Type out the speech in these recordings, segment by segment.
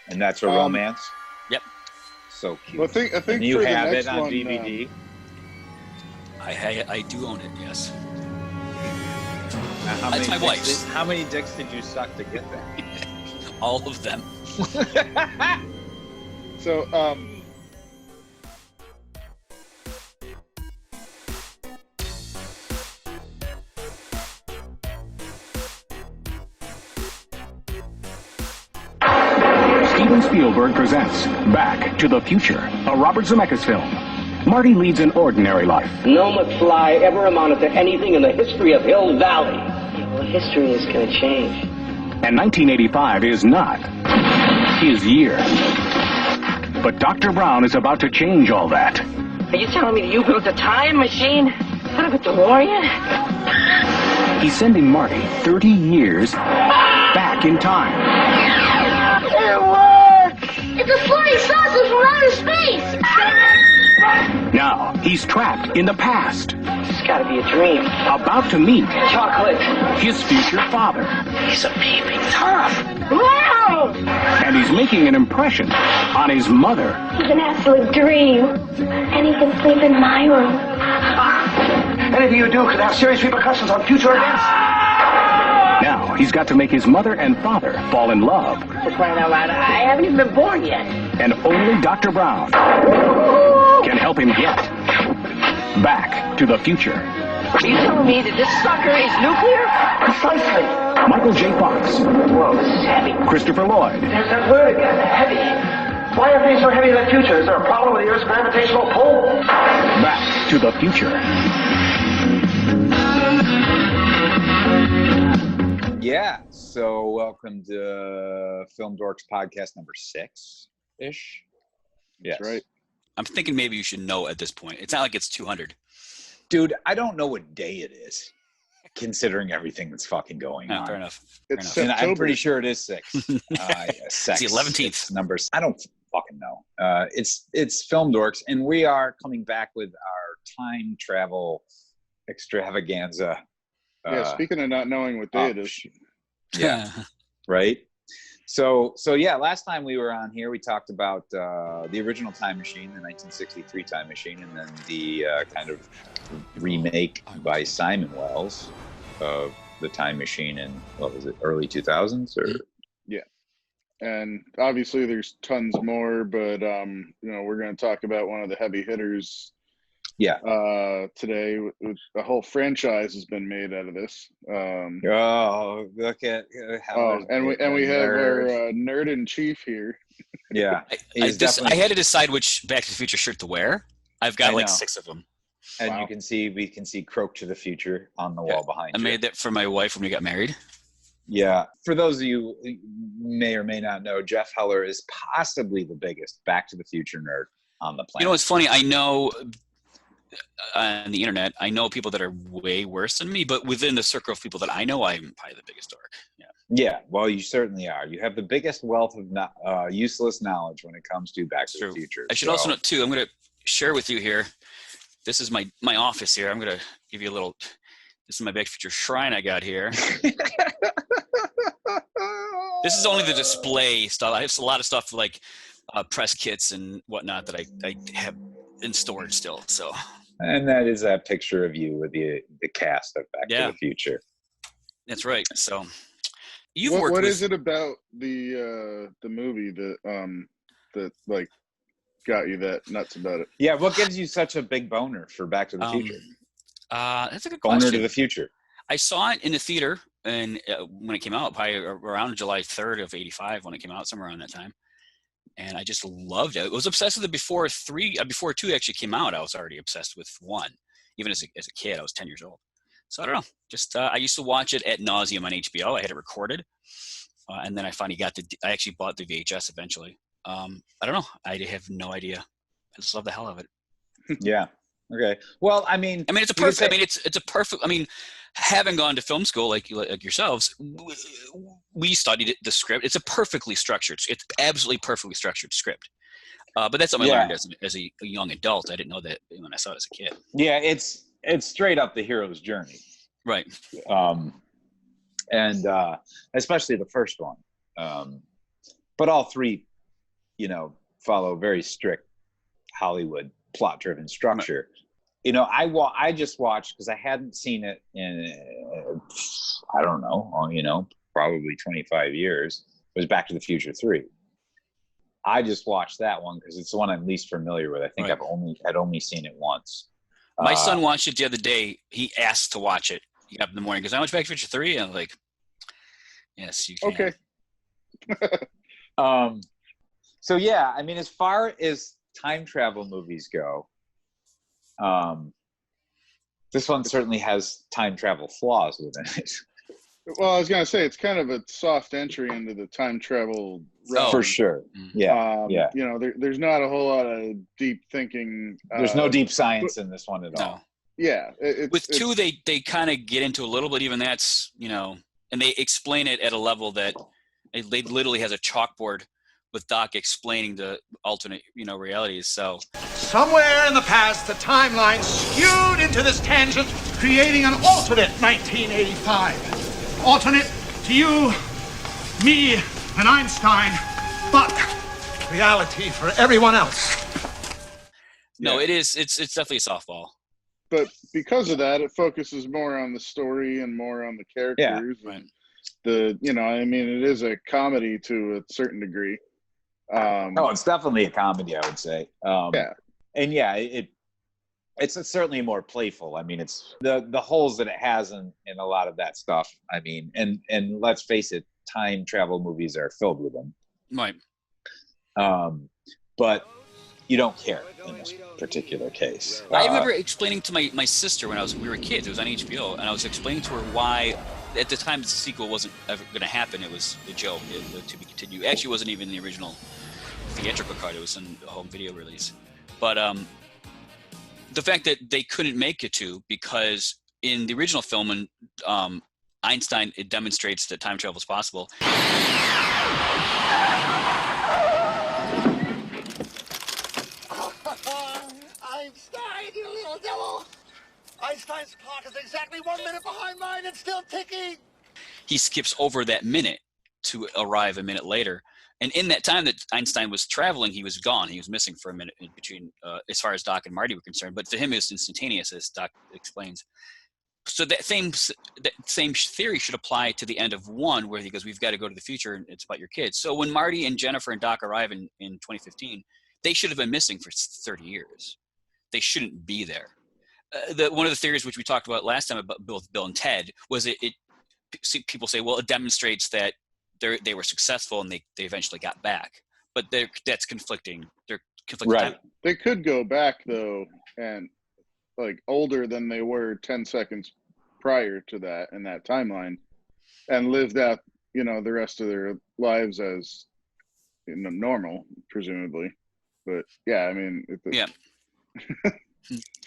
And that's a romance? Yep. So cute. Well, I think and you for have the next it on one, DVD? I do own it, yes. Now, It's my wife's. How many dicks did you suck to get that? All of them. So, Steven Spielberg presents Back to the Future, a Robert Zemeckis film. Marty leads an ordinary life. No McFly ever amounted to anything in the history of Hill Valley. Well, history is going to change. And 1985 is not his year. But Dr. Brown is about to change all that. Are you telling me that you built a time machine out of a DeLorean? He's sending Marty 30 years back in time. It works! It's a flying saucer from outer space! Now, he's trapped in the past, It's got to be a dream. about to meet Chocolate. his future father. He's a peeping Tom. Wow! And he's making an impression on his mother. He's an absolute dream. And he can sleep in my room. Anything you do could have serious repercussions on future events. Now, he's got to make his mother and father fall in love. For crying out loud, I haven't even been born yet. And only Dr. Brown can help him get back to the future. Are you telling me that this sucker is nuclear? Precisely. Michael J. Fox, Whoa, this is heavy. Christopher Lloyd, There's that word again, heavy. Why are things so heavy in the future? Is there a problem with the Earth's gravitational pull? Back to the Future. Yeah. So welcome to Film Dorks podcast number 6-ish. Yes. that's right. I'm thinking maybe you should know at this point. It's not like it's 200. Dude, I don't know what day it is, considering everything that's fucking going on. Fair enough. It's And I'm September. pretty sure it is 6. It's the 11th. It's numbers. I don't fucking know. It's Film Dorks, and we are coming back with our time travel extravaganza. Yeah, speaking of not knowing what day it is. Yeah. Right? So yeah, last time we were on here, we talked about the original Time Machine, the 1963 Time Machine, and then the kind of remake by Simon Wells of the Time Machine in, what was it, early 2000s? Or And obviously there's tons more, but we're going to talk about one of the heavy hitters today. With a whole franchise has been made out of this. Oh, look at how and we have our nerd in chief here. Yeah. I had to decide which Back to the Future shirt to wear. I've got like 6 of them. And Wow. we can see Croak to the Future on the wall behind I you. made that for my wife when we got married. Yeah. For those of you who may or may not know, Jeff Heller is possibly the biggest Back to the Future nerd on the planet. You know what's funny? I know on the internet, I know people that are way worse than me, but within the circle of people that I know, I'm probably the biggest dork. Yeah. Yeah, well, you certainly are. You have the biggest wealth of useless knowledge when it comes to Back to the Future. I should also note, too, I'm going to share with you here. This is my office here. I'm going to give you a little. This is my Back to the Future shrine I got here. This is only the display stuff. I have a lot of stuff like press kits and whatnot that I have in storage still. So. And that is that picture of you with the cast of Back to the Future. That's right. So. What is it about the movie that like got you that nuts about it? Yeah, what gives you such a big boner for Back to the Future? That's a good Boner question. to the future. I saw it in the theater, and when it came out, probably around July 3rd of '85, when it came out, somewhere around that time, and I just loved it. I was obsessed with it before 2 actually came out. I was already obsessed with 1, even as a kid. I was 10 years old. So I don't know. Just I used to watch it ad nauseum on HBO. I had it recorded, and then I finally I actually bought the VHS eventually. I don't know. I have no idea. I just love the hell of it. Yeah. Okay. Well, I mean, it's a perfect. It's a perfect. I mean, having gone to film school like yourselves, we studied the script. It's a perfectly structured. It's absolutely perfectly structured script. But that's something I learned as a young adult. I didn't know that when I saw it as a kid. Yeah, it's straight up the hero's journey. Right. And especially the first one. But all 3 follow very strict Hollywood plot-driven structure. I just watched, because I hadn't seen it in, I don't know, probably 25 years. It was Back to the Future 3. I just watched that one because it's the one I'm least familiar with. I think I'd only seen it once. My son watched it the other day. He asked to watch it. He got up in the morning because I watched Back to the Future 3, and I was like, yes, you can. Okay. So yeah, I mean, as far as time travel movies go, this one certainly has time travel flaws within it. Well, I was gonna say it's kind of a soft entry into the time travel realm. For sure. Yeah. There's not a whole lot of deep thinking. There's no deep science in this one at all. Yeah. With 2, they kind of get into a little bit. Even that's and they explain it at a level that they literally has a chalkboard with Doc explaining the alternate realities. So somewhere in the past, the timeline skewed into this tangent, creating an alternate 1985. Alternate to you, me, and Einstein, but reality for everyone else. No, it's definitely a softball. But because of that, it focuses more on the story and more on the characters. Yeah, right. It is a comedy to a certain degree. It's definitely a comedy, I would say. It's certainly more playful. I mean, it's the holes that it has in a lot of that stuff. I mean, and let's face it, time travel movies are filled with them. Right. But you don't care in this particular case. I remember explaining to my sister when we were kids. It was on HBO, and I was explaining to her why, at the time, the sequel wasn't ever going to happen. It was a joke, to be continued. Actually, it wasn't even the original theatrical cut. It was in a home video release. But the fact that they couldn't make it to, because in the original film, Einstein, it demonstrates that time travel is possible. Einstein, you little devil! Einstein's clock is exactly 1 minute behind mine and still ticking! He skips over that minute to arrive a minute later. And in that time that Einstein was traveling, he was gone. He was missing for a minute in between, as far as Doc and Marty were concerned. But to him, it was instantaneous, as Doc explains. So that same theory should apply to the end of 1, where he goes, we've got to go to the future, and it's about your kids. So when Marty and Jennifer and Doc arrive in 2015, they should have been missing for 30 years. They shouldn't be there. One of the theories which we talked about last time about both Bill and Ted was people say, well, it demonstrates that they were successful and they eventually got back. But that's conflicting. They're conflicting. Right. Time. They could go back, though, and older than they were 10 seconds prior to that in that timeline, and lived out, the rest of their lives as normal, presumably. But yeah, I mean,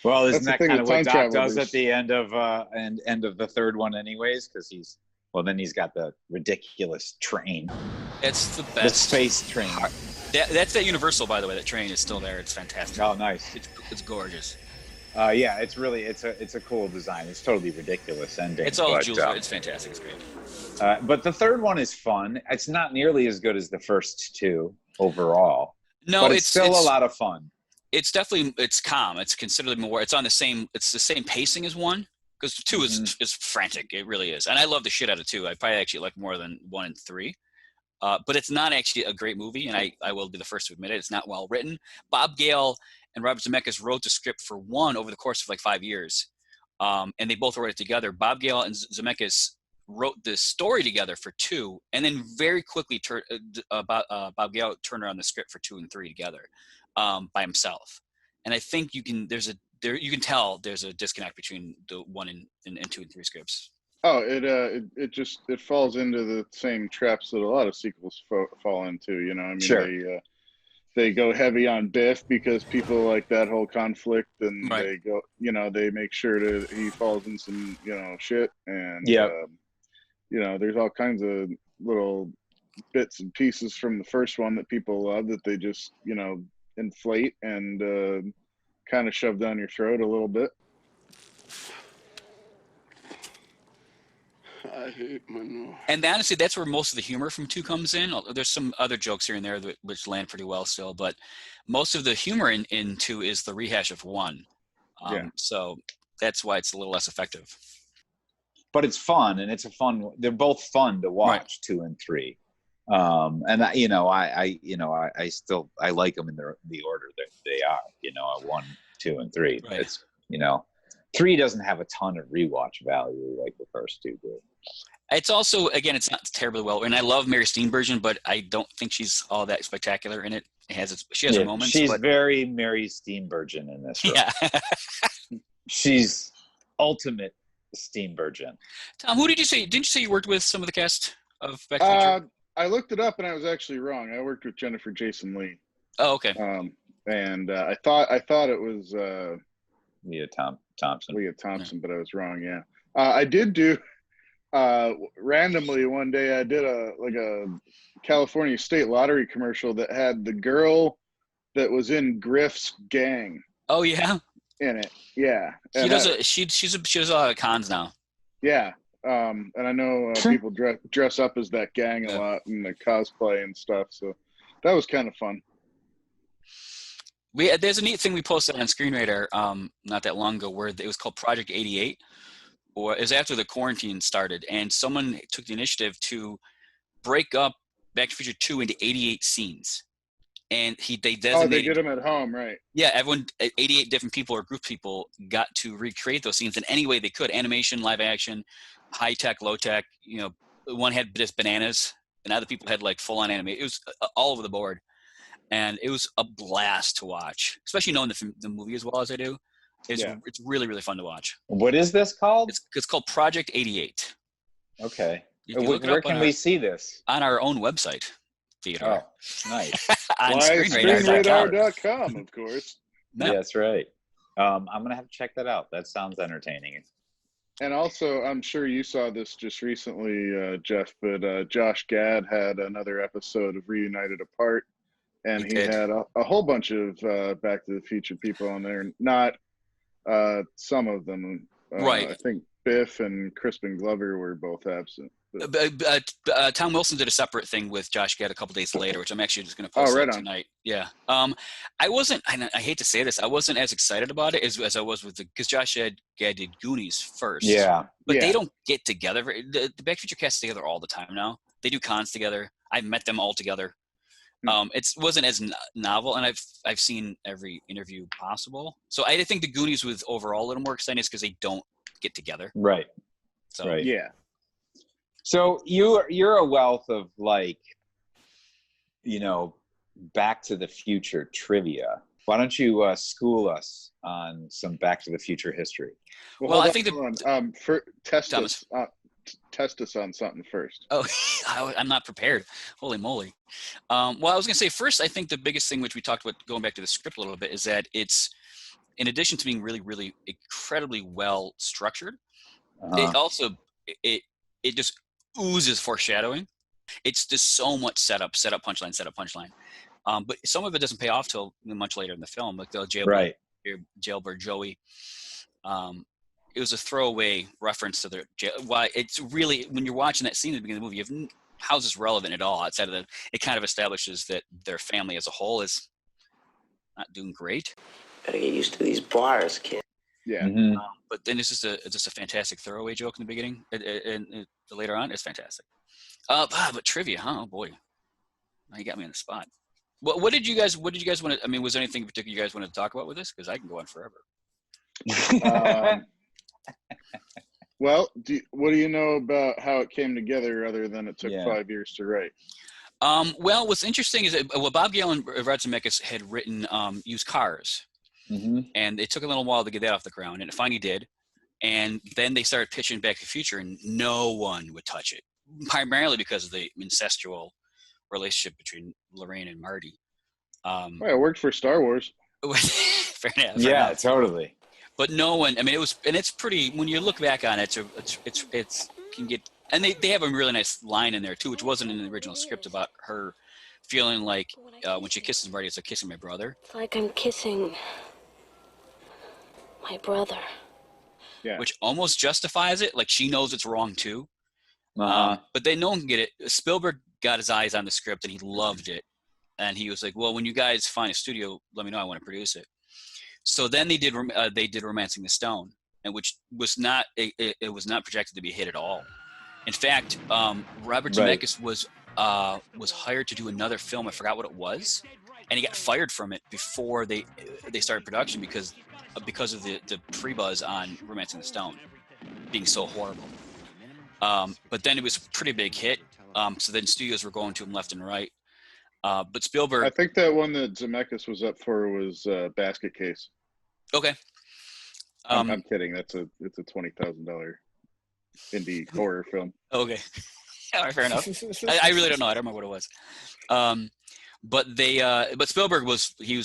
well, isn't that kind of what Doc does at the end of the third one, anyways? Because he's got the ridiculous train. It's the best. The space train. That's that Universal, by the way. That train is still there. It's fantastic. Oh, nice. It's gorgeous. Yeah, it's a cool design. It's totally ridiculous ending. It's all Jules. It's fantastic. It's great. But the third one is fun. It's not nearly as good as the first 2 overall. No, but it's still a lot of fun. It's calm. It's considerably more. It's the same pacing as 1, because 2 is frantic. It really is. And I love the shit out of 2. I probably actually like more than 1 and 3. But it's not actually a great movie, and I will be the first to admit it. It's not well written. Bob Gale and Robert Zemeckis wrote the script for 1 over the course of 5 years. And they both wrote it together. Bob Gale and Zemeckis wrote the story together for 2, and then very quickly Bob Gale turned around the script for 2 and 3 together by himself. And I think you can tell there's a disconnect between the 1 and 2 and 3 scripts. Oh, it falls into the same traps that a lot of sequels fall into. I mean, sure. They go heavy on Biff because people like that whole conflict, and right. they go, they make sure that he falls in some, shit, and there's all kinds of little bits and pieces from the first one that people love that they just, inflate and kind of shove down your throat a little bit. I hate Monroe. And honestly, that's where most of the humor from 2 comes in. There's some other jokes here and there which land pretty well still, but most of the humor in 2 is the rehash of 1. So that's why it's a little less effective. But it's fun, and they're both fun to watch, right. 2 and 3. And I like them in the order that they are, 1, 2, and 3. Right. It's, 3 doesn't have a ton of rewatch value like the first 2 do. It's also, again, it's not terribly well, and I love Mary Steenburgen, but I don't think she's all that spectacular in it. She has her moments. She's very Mary Steenburgen in this role. Yeah. She's ultimate Steenburgen. Tom, who didn't you say you worked with some of the cast of Back to the Future? I looked it up and I was actually wrong. I worked with Jennifer Jason Leigh. Oh, okay. And I thought it was Leah Thompson, but I was wrong. Yeah. I did do randomly one day. I did a California State Lottery commercial that had the girl that was in Griff's gang. Oh yeah. In it, yeah. She does a lot of cons now. Yeah, and I know people dress up as that gang a lot in the cosplay and stuff. So that was kind of fun. There's a neat thing we posted on Screen Radar not that long ago where it was called Project 88, or it was after the quarantine started, and someone took the initiative to break up Back to the Future 2 into 88 scenes. And they designated. Oh, they did them at home, right? Yeah, everyone, 88 different people or group of people got to recreate those scenes in any way they could: animation, live action, high tech, low tech. One had just bananas, and other people had like full on animation. It was all over the board, and it was a blast to watch, especially knowing the movie as well as I do. It's really, really fun to watch. What is this called? It's called Project 88. Okay. Where can we see this? On our own website. Theater. Oh, nice. On ScreenRadar.com, of course. Yeah, that's right. I'm going to have to check that out. That sounds entertaining. And also, I'm sure you saw this just recently, Jeff, but Josh Gad had another episode of Reunited Apart, and he had a whole bunch of Back to the Future people on there. Not some of them. Right. I think Biff and Crispin Glover were both absent. Tom Wilson did a separate thing with Josh Gad a couple days later, which I'm actually just going to post tonight. Yeah. I wasn't, I hate to say this, I wasn't as excited about it as I was because Josh Gad did Goonies first. Yeah. But they don't get together. The Back to the Future cast together all the time now. They do cons together. I've met them all together. It wasn't as novel, and I've seen every interview possible. So I think the Goonies was overall a little more exciting because they don't get together. Right. So, right. Yeah. So you're a wealth of Back to the Future trivia. Why don't you school us on some Back to the Future history? Well, I think test us on something first. Oh, I'm not prepared. Holy moly. Well, I was going to say first, I think the biggest thing which we talked about going back to the script a little bit is that it's, in addition to being really, really incredibly well structured, it also, it just oozes foreshadowing. It's just so much setup, punchline. But some of it doesn't pay off till much later in the film, like the jailbird Joey. It was a throwaway reference to why it's really, when you're watching that scene at the beginning of the movie, how's this relevant at all outside of it kind of establishes that their family as a whole is not doing great. Better get used to these bars, kid. Yeah. Mm-hmm. But then it's just a fantastic throwaway joke in the beginning, and later on it's fantastic. But trivia, huh? Oh boy, now you got me on the spot. What did you guys want to? I mean, was there anything in particular you guys wanted to talk about with this? Because I can go on forever. Well, what do you know about how it came together, other than it took 5 years to write? Well, what's interesting is that Bob Gale and Rod Zemeckis had written Used Cars. Mm-hmm. And it took a little while to get that off the ground, and it finally did. And then they started pitching Back to the Future, and no one would touch it, primarily because of the incestual relationship between Lorraine and Marty. Well, it worked for Star Wars. Fair enough. Yeah, totally. But no one. I mean, it was, and it's pretty. When you look back on it, it's can get. And they have a really nice line in there too, which wasn't in the original script, about her feeling like when she kisses Marty, it's like kissing my brother. It's like I'm kissing my brother. Yeah. Which almost justifies it. Like, she knows it's wrong too. But then no one can get it. Spielberg got his eyes on the script and he loved it. And he was like, well, when you guys find a studio, let me know. I want to produce it. So then they did Romancing the Stone, and which was not it was not projected to be a hit at all. In fact, Robert Zemeckis was hired to do another film. I forgot what it was, and he got fired from it before they started production because of the pre-buzz on Romancing the Stone being so horrible. But then it was a pretty big hit. So then studios were going to him left and right. But Spielberg, I think that one that Zemeckis was up for was Basket Case. Okay. I'm kidding. It's a $20,000 indie horror film. Okay. All right, fair enough. I really don't know. I don't remember what it was. But Spielberg was the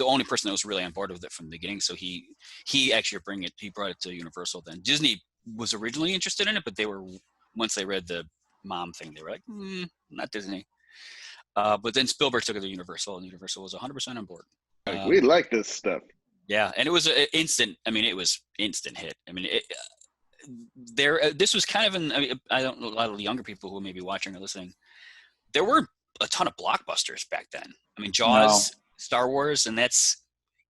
only person that was really on board with it from the beginning. So he actually brought it to Universal. Then Disney was originally interested in it, but once they read the mom thing, they were like, not Disney. But then Spielberg took it to Universal, and Universal was 100% on board. We like this stuff. Yeah, and it was an instant. I mean, it was instant hit. I mean, this was kind of I don't know, a lot of the younger people who may be watching or listening. There were a ton of blockbusters back then. I mean, Jaws, Star Wars, and that's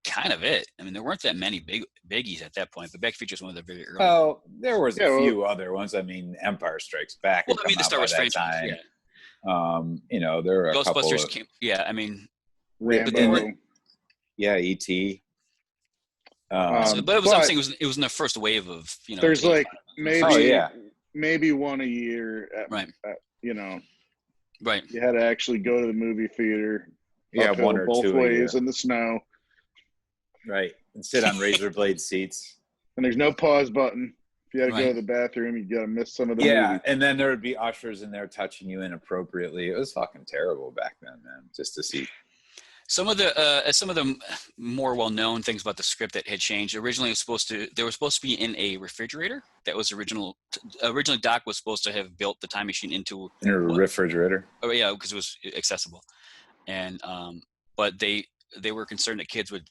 kind of it. I mean, there weren't that many biggies at that point. But Back to the Future was one of the very early. Oh, there was a few other ones. I mean, Empire Strikes Back. Well, I mean, the Star Wars franchise. Yeah. There were a Ghostbusters couple came. Yeah, I mean, Rambo. Yeah, E.T. But it was something. It was in the first wave of There's like maybe one a year. Right. Right. You had to actually go to the movie theater. Yeah, one or both two ways in the snow. Right, and sit on razor blade seats. And there's no pause button. If you had to go to the bathroom, you got to miss some of the movie. And then there would be ushers in there touching you inappropriately. It was fucking terrible back then, man. Just to see. Some of the more well-known things about the script that had changed. Originally, they were supposed to be in a refrigerator. That was originally Doc was supposed to have built the time machine into a refrigerator. Oh yeah, because it was accessible, and but they were concerned that kids would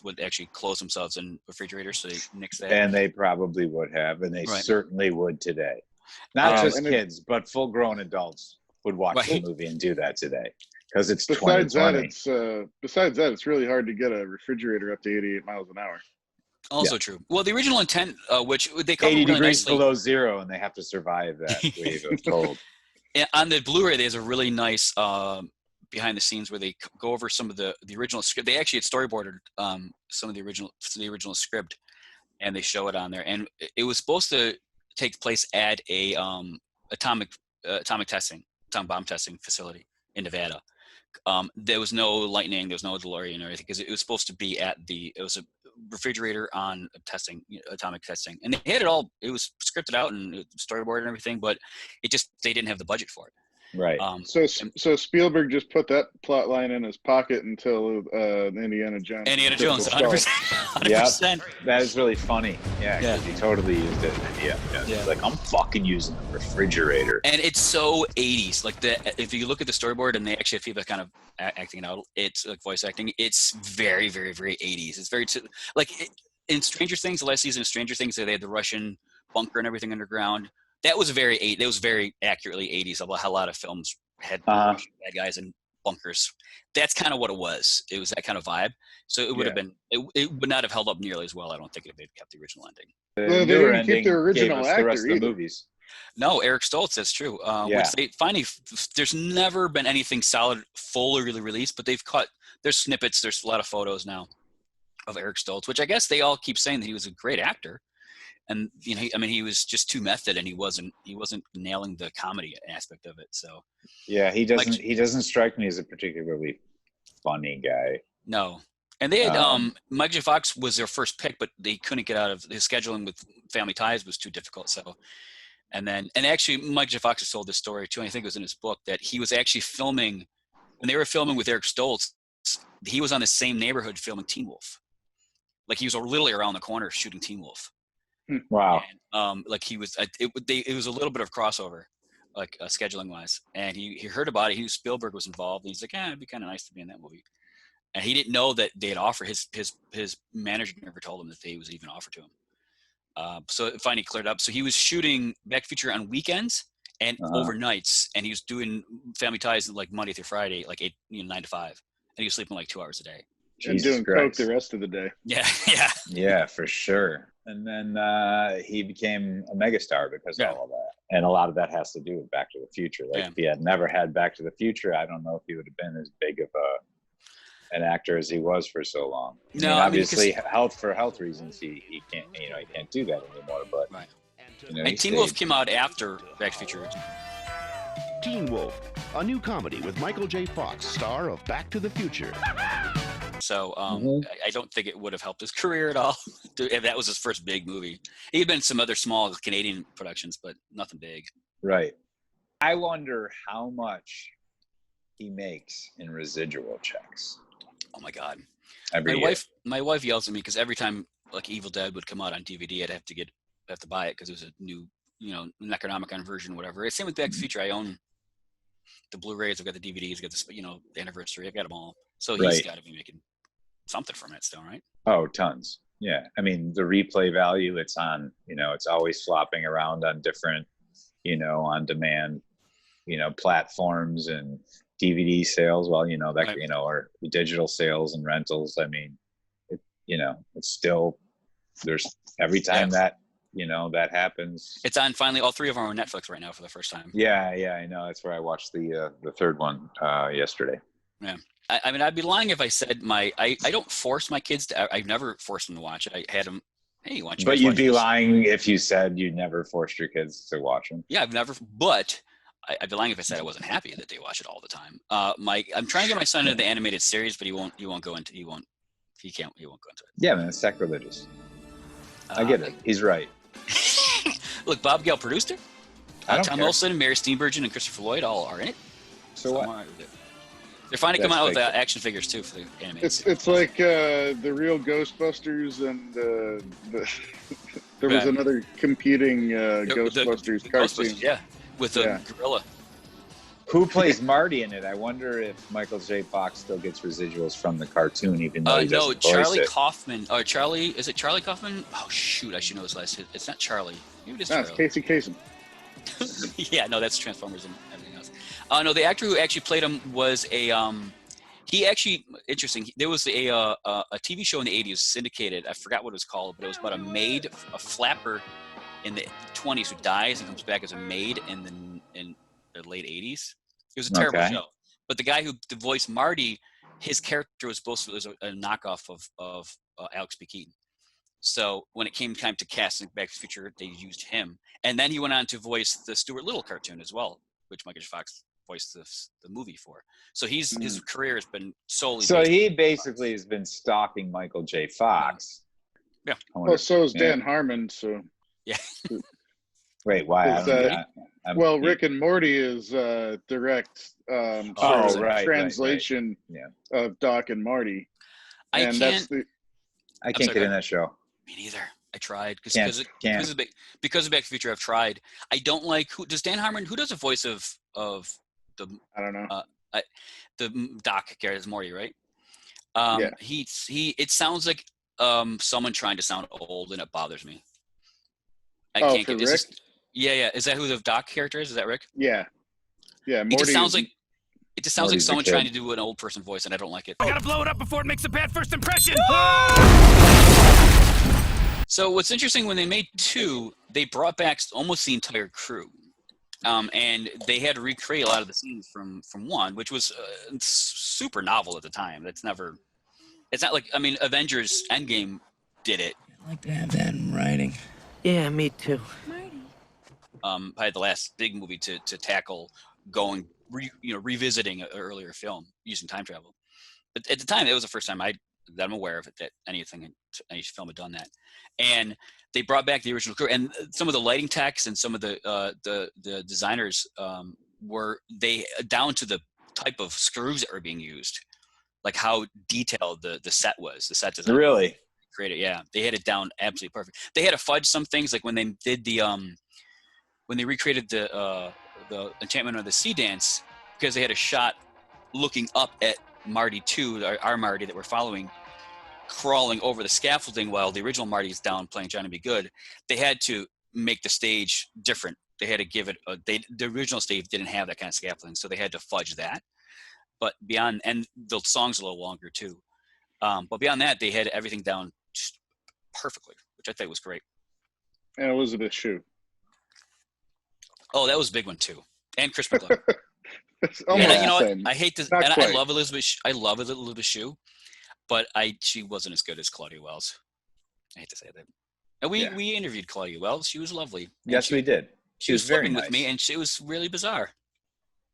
would actually close themselves in refrigerators, so they nixed that. And they probably would have, and they certainly would today. Not just kids, but full-grown adults would watch the movie and do that today. Because it's besides that, it's really hard to get a refrigerator up to 88 miles an hour. Also true. Well, the original intent, which they cover 80 really degrees nicely, below zero, and they have to survive that wave of cold. On the Blu-ray, there's a really nice behind the scenes where they go over some of the original script. They actually had storyboarded some of the original script, and they show it on there. And it was supposed to take place at a atomic bomb testing facility in Nevada. There was no lightning, there was no DeLorean or anything, because it was supposed to be it was a refrigerator on testing, atomic testing, and they had it all. It was scripted out and storyboarded and everything, but they didn't have the budget for it. Right. So Spielberg just put that plot line in his pocket until Indiana Jones. 100%. That is really funny. Yeah, because he totally used it. Yeah. He's like, I'm fucking using a refrigerator. And it's so 80s. Like if you look at the storyboard and they actually have people kind of acting it out, it's like voice acting. It's very, very, very 80s. It's very in Stranger Things, the last season of Stranger Things, they had the Russian bunker and everything underground. That was very accurately 80s. A lot of films had bad guys in bunkers. That's kind of what it was. It was that kind of vibe. So it would have been. It would not have held up nearly as well. I don't think if they'd kept the original ending. They didn't keep the original actor the rest either. Of the movies. No, Eric Stoltz. That's true. Which they finally. There's never been anything solid, fully really released, but they've cut. There's snippets. There's a lot of photos now of Eric Stoltz, which I guess they all keep saying that he was a great actor. And he was just too method, and he wasn't nailing the comedy aspect of it. So he doesn't strike me as a particularly funny guy. No, and they had Mike J. Fox was their first pick, but they couldn't get out of his scheduling with Family Ties was too difficult. So, and actually Mike J. Fox has told this story too. And I think it was in his book that he was actually filming when they were filming with Eric Stoltz. He was on the same neighborhood filming Teen Wolf. Like he was literally around the corner shooting Teen Wolf. Wow. And, he was, it was a little bit of crossover, scheduling wise. And he heard about it. He knew Spielberg was involved, and he's like, it'd be kind of nice to be in that movie. And he didn't know that they had offered his manager never told him that they was even offered to him. So it finally cleared up. So he was shooting Back to the Future on weekends and overnights, and he was doing Family Ties like Monday through Friday, like 9 to 5, and he was sleeping like 2 hours a day. And doing coke the rest of the day. Yeah. Yeah, for sure. And then he became a megastar because of all of that. And a lot of that has to do with Back to the Future. Like if he had never had Back to the Future, I don't know if he would have been as big of an actor as he was for so long. No, obviously for health reasons, he can't he can't do that anymore. But and Teen Wolf came out after Back to the Future. Teen Wolf, a new comedy with Michael J. Fox, star of Back to the Future. So I don't think it would have helped his career at all. That was his first big movie. He had been in some other small Canadian productions, but nothing big. Right. I wonder how much he makes in residual checks. Oh my God. My wife yells at me because every time like Evil Dead would come out on DVD, I'd have to buy it because it was a new, Necronomicon version, whatever. It's same with Back to the Future. I own the Blu-rays. I've got the DVDs. I've got the anniversary. I've got them all. So he's got to be making something from it still, right? Oh, tons. Yeah. I mean, the replay value it's on, it's always flopping around on different, on demand, platforms and DVD sales. Well, or digital sales and rentals. I mean, it's still, there's every time that happens. It's on finally. All 3 of them are on Netflix right now for the first time. Yeah, I know. That's where I watched the third one yesterday. Yeah. I mean, I'd be lying if I said I don't force my kids to. I've never forced them to watch it. I had them. Hey, watch it. But you'd be lying if you said you never forced your kids to watch them. Yeah, I've never. But I'd be lying if I said I wasn't happy that they watch it all the time. I'm trying to get my son into the animated series, but he won't go into. He won't go into it. Yeah, man, it's sacrilegious. I get it. He's right. Look, Bob Gale produced it. Tom care. Olsen, Mary Steenburgen, and Christopher Lloyd all are in it. So what? I'm all right with it. They're finally coming out with action figures too for the animated series. It's like the real Ghostbusters and there was another competing Ghostbusters cartoon. Ghostbusters, with the gorilla. Who plays Marty in it? I wonder if Michael J. Fox still gets residuals from the cartoon, even though he doesn't voice Charlie it. Kaufman. Or Charlie? Is it Charlie Kaufman? Oh shoot! I should know his last name. It's not Charlie. Maybe it is Charlie. It's Casey Kasem. Yeah, no, that's Transformers and everything else. No, the actor who actually played him was he actually, interesting. There was a TV show in the 80s, syndicated. I forgot what it was called, but it was about a flapper in the 20s who dies and comes back as a maid in the late 80s. It was a terrible show. But the guy who voiced Marty, his character was a knockoff of Alex P. Keaton. So when it came time to casting Back to the Future, they used him. And then he went on to voice the Stuart Little cartoon as well, which Michael J. Fox voiced the movie for. So his career has been solely. So he basically has been stalking Michael J. Fox. Yeah. Well, so is Dan Harmon. So. Yeah. Wait, why? Rick and Morty is direct translation of Doc and Marty. I can't get in that show. Me neither. I tried because of Back to the Future. I've tried. I don't like who does the voice of the I don't know the Doc character is Morty, right? He it sounds like someone trying to sound old, and it bothers me. I can't get this. Yeah. Is that who the Doc character is? Is that Rick? Yeah. Morty. It just sounds like someone trying to do an old person voice, and I don't like it. I gotta blow it up before it makes a bad first impression. So what's interesting, when they made 2, they brought back almost the entire crew, and they had to recreate a lot of the scenes from 1, which was super novel at the time. It's not like, Avengers Endgame did it. I'd like to have that in writing. Yeah, me too. Probably the last big movie to tackle revisiting an earlier film using time travel. But at the time, it was the first time that I'm aware of it, that any film had done that. And they brought back the original crew, and some of the lighting techs and some of the designers were down to the type of screws that were being used, like how detailed the set was. The set design really created. Yeah, they had it down absolutely perfect. They had to fudge some things, like when they did when they recreated the Enchantment of the Sea dance, because they had a shot looking up at Marty 2, our Marty that we're following, crawling over the scaffolding while the original Marty's down playing Johnny Be Good, they had to make the stage different. They had to give it the original stage didn't have that kind of scaffolding, so they had to fudge that. But beyond, and the song's a little longer too. But beyond that, they had everything down just perfectly, which I think was great. And Elizabeth Shue. Oh, that was a big one too. And Chris McClure. I hate this. And I love Elizabeth. I love Elizabeth Shue, but she wasn't as good as Claudia Wells. I hate to say that. And we interviewed Claudia Wells. She was lovely. Yes, we did. She was very flirting nice with me, and she was really bizarre.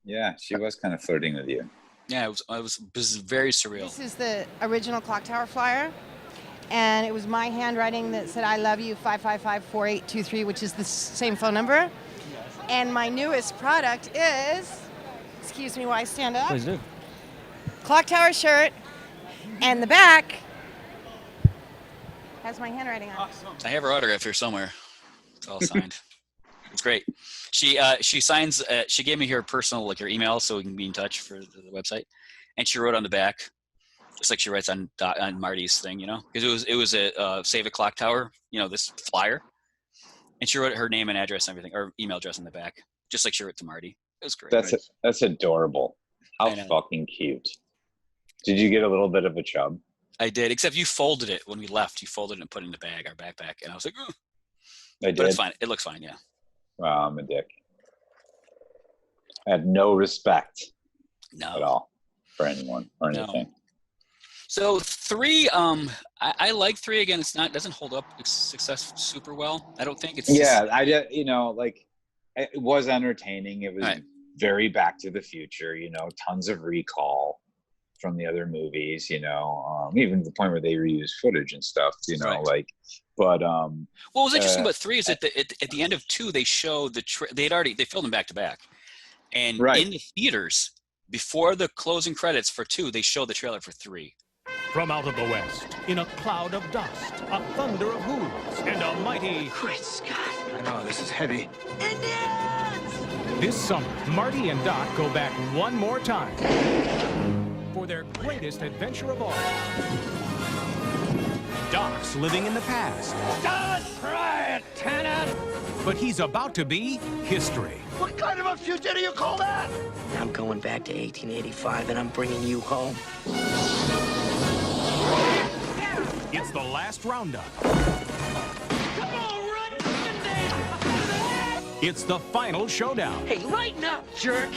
Yeah, she was kind of flirting with you. Yeah, it was very surreal. This is the original Clock Tower flyer, and it was my handwriting that said "I love you 555-4823," which is the same phone number. And my newest product is, excuse me while I stand up. Please do. Clock Tower shirt, and the back has my handwriting on it. I have her autograph here somewhere. It's all signed. It's great. She signs. She gave me her personal, her email, so we can be in touch for the website. And she wrote on the back, just like she writes on Marty's thing, because it was a Save a Clock Tower, this flyer. And she wrote her name and address and everything, or email address on the back, just like she wrote to Marty. It was great. That's adorable. How fucking cute. Did you get a little bit of a chub? I did, except you folded it when we left. You folded it and put it in the bag, our backpack, and I was like, "Ooh." But it's fine. It looks fine, yeah. Wow, I'm a dick. I had no respect at all for anyone or anything. No. So 3, I like 3 again. Doesn't hold up success super well. I don't think it's. Yeah, it was entertaining. It was very Back to the Future. Tons of recall from the other movies. Even to the point where they reuse footage and stuff. But what was interesting about 3 is that at the end of 2 they show they filmed them back to back, and in the theaters before the closing credits for 2 they show the trailer for 3. From out of the west, in a cloud of dust, a thunder of hooves, and a mighty... Great Scott. I know, this is heavy. Indians! This summer, Marty and Doc go back one more time for their greatest adventure of all. Doc's living in the past. Don't try it, Tenant! But he's about to be history. What kind of a future do you call that? I'm going back to 1885 and I'm bringing you home. It's the last roundup. Come on, run! It's the final showdown. Hey, lighten up, jerk!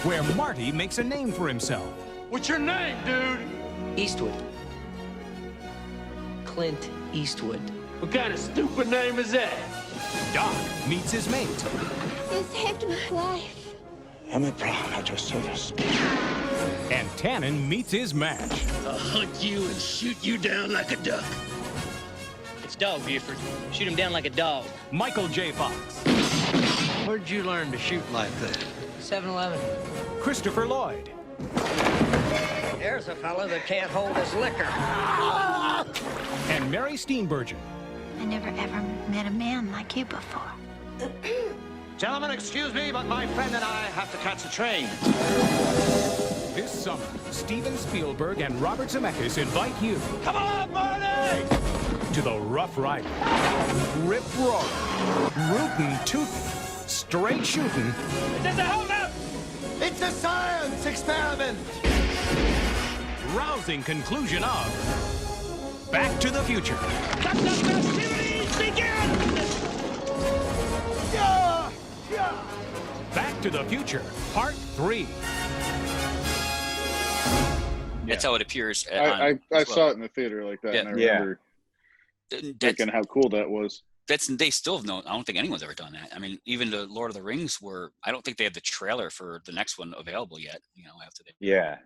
Where Marty makes a name for himself. What's your name, dude? Eastwood. Clint Eastwood. What kind of stupid name is that? Doc meets his mate. You saved my life. Emmett Brown at your service. And Tannen meets his match. I'll hunt you and shoot you down like a duck. It's Dog Buford. Shoot him down like a dog. Michael J. Fox. Where'd you learn to shoot like that? 7-Eleven. Christopher Lloyd. There's a fella that can't hold his liquor. And Mary Steenburgen. I never ever met a man like you before. Gentlemen, excuse me, but my friend and I have to catch a train. This summer, Steven Spielberg and Robert Zemeckis invite you. Come on, Marty! To the Rough Rider. Rip roaring, rootin' tootin', straight shootin'. Just hold up! It's a science experiment! Rousing conclusion of Back to the Future. Let the festivities begin! Yeah! Yeah! Back to the Future, Part 3. That's how it appears. I saw it in the theater like that, and I remember thinking how cool that was. They still have I don't think anyone's ever done that. I mean, even the Lord of the Rings I don't think they have the trailer for the next one available yet, after they. Yeah.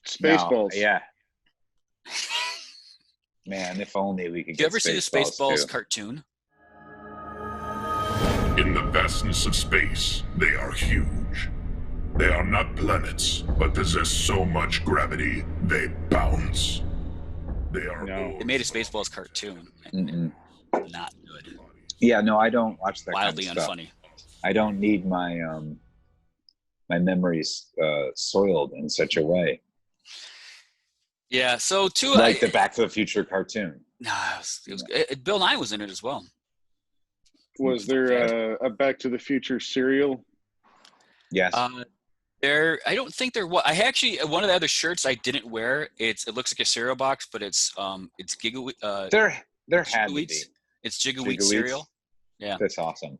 Spaceballs. Yeah. Man, if only we could Did you ever see the Spaceballs cartoon? In the vastness of space, they are huge. They are not planets, but possess so much gravity, they bounce. They are. They made a Spaceballs cartoon. Not good. Yeah, no, I don't watch that. Wildly kind of stuff. unfunny. I don't need my my memories soiled in such a way. Yeah. So two, like the Back to the Future cartoon. Nah, Bill Nye was in it as well. Was there a Back to the Future cereal? Yes. I don't think there was. I actually, one of the other shirts I didn't wear. It looks like a cereal box, but it's Giga. There had to be. It's Giga Wheat cereal. Yeah, that's awesome.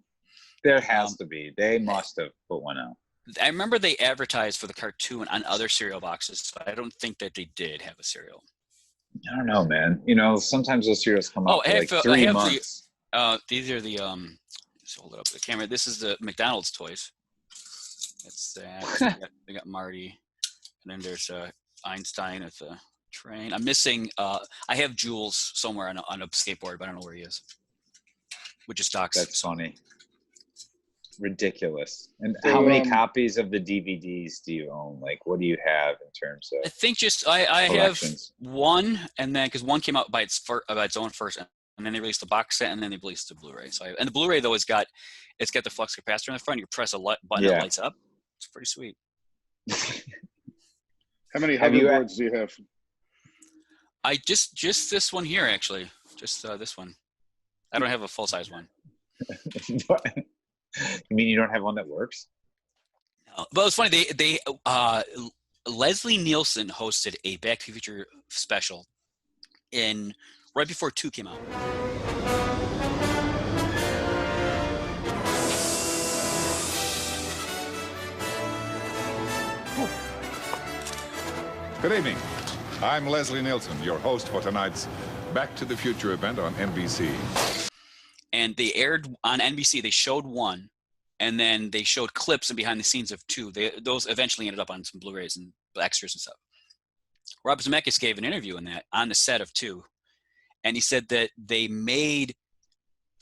There has to be. They must have put one out. I remember they advertised for the cartoon on other cereal boxes, but I don't think that they did have a cereal. I don't know, man. Sometimes those cereals come out for like 3 months. These are the just hold it up to the camera. This is the McDonald's toys. That's that. They got Marty, and then there's Einstein at the train. I'm missing. I have Jules somewhere on a skateboard, but I don't know where he is. Which is Doc's. That's funny. Ridiculous. And how many copies of the DVDs do you own? Like, what do you have in terms of? I think just I have one, and then because one came out by its own first, and then they released the box set, and then they released the Blu-ray. So and the Blu-ray though it's got the flux capacitor in the front. You press a button that lights up. It's pretty sweet. How many hoverboards do you have? I just this one here actually. Just this one. I don't have a full size one. You mean you don't have one that works? No. But it's funny. They Leslie Nielsen hosted a Back to the Future special right before 2 came out. Good evening. I'm Leslie Nielsen, your host for tonight's Back to the Future event on NBC. And they aired on NBC. They showed 1, and then they showed clips and behind the scenes of 2. Those eventually ended up on some Blu-rays and extras and stuff. Rob Zemeckis gave an interview on the set of 2, and he said that they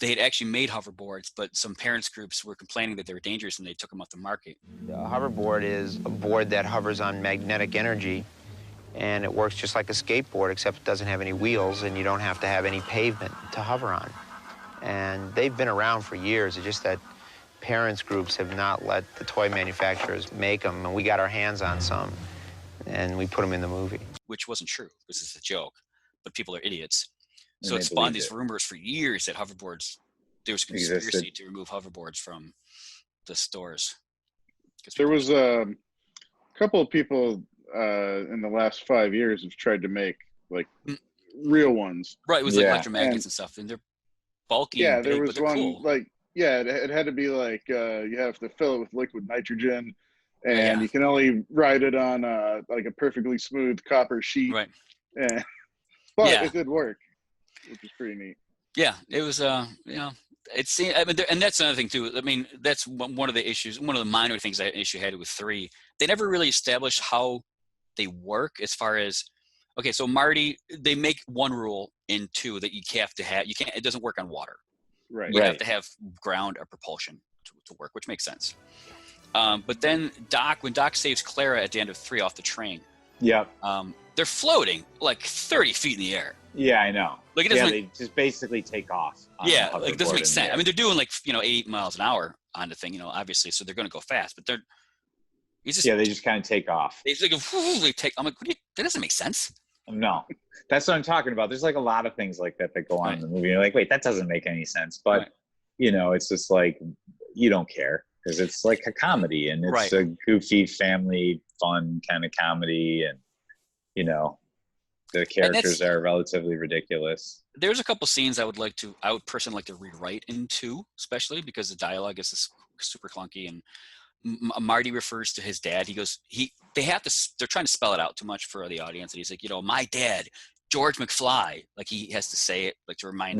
had actually made hoverboards, but some parents groups were complaining that they were dangerous, and they took them off the market. The hoverboard is a board that hovers on magnetic energy, and it works just like a skateboard, except it doesn't have any wheels, and you don't have to have any pavement to hover on. And they've been around for years. It's just that parents groups have not let the toy manufacturers make them, and we got our hands on some, and we put them in the movie. Which wasn't true. This is a joke, but people are idiots. So it spawned these rumors for years that hoverboards, there was a conspiracy to remove hoverboards from the stores. There was a couple of people in the last 5 years have tried to make like real ones. Right, it was like electromagnets and stuff, and they're bulky. Yeah, and big, there was one cool. it had to be like you have to fill it with liquid nitrogen, and you can only ride it on like a perfectly smooth copper sheet. Right. But it did work, which is pretty neat. Yeah, it was. And that's another thing too. I mean, that's one of the issues. One of the minor things that issue had with 3. They never really established how they work as far as. Okay, so Marty, they make one rule in 2 that you have to have. You can't. It doesn't work on water. Right. You have to have ground or propulsion to work, which makes sense. But then when Doc saves Clara at the end of 3 off the train. Yep. They're floating like 30 feet in the air. Yeah, I know. Like it doesn't. They just basically take off. Yeah, like it doesn't make sense. I mean, they're doing like 8 miles an hour on the thing, obviously, so they're going to go fast. But they just kind of take off. They take. I'm like, that doesn't make sense. No, that's what I'm talking about. There's like a lot of things like that go on in the movie. You're like, wait, that doesn't make any sense. But it's just like you don't care because it's like a comedy and it's a goofy family fun kind of comedy, and the characters are relatively ridiculous. There's a couple scenes I would personally like to rewrite in 2, especially because the dialogue is super clunky, and Marty refers to his dad. He goes, they're trying to spell it out too much for the audience. And he's like, my dad, George McFly. Like he has to say it, like to remind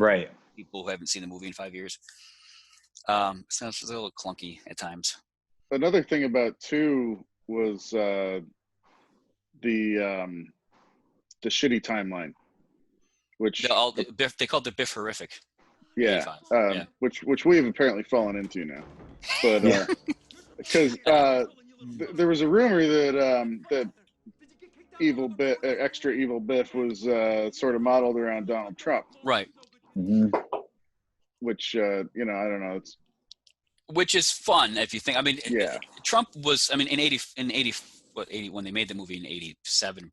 people who haven't seen the movie in 5 years. Sounds a little clunky at times. Another thing about 2 was the shitty timeline, which they called the Biff horrific. Yeah, which we have apparently fallen into now. But because there was a rumor that extra evil Biff was sort of modeled around Donald Trump. Right. Mm-hmm. Which I don't know. Which is fun if you think. I mean, Trump was. I mean, in when they made the movie in 87.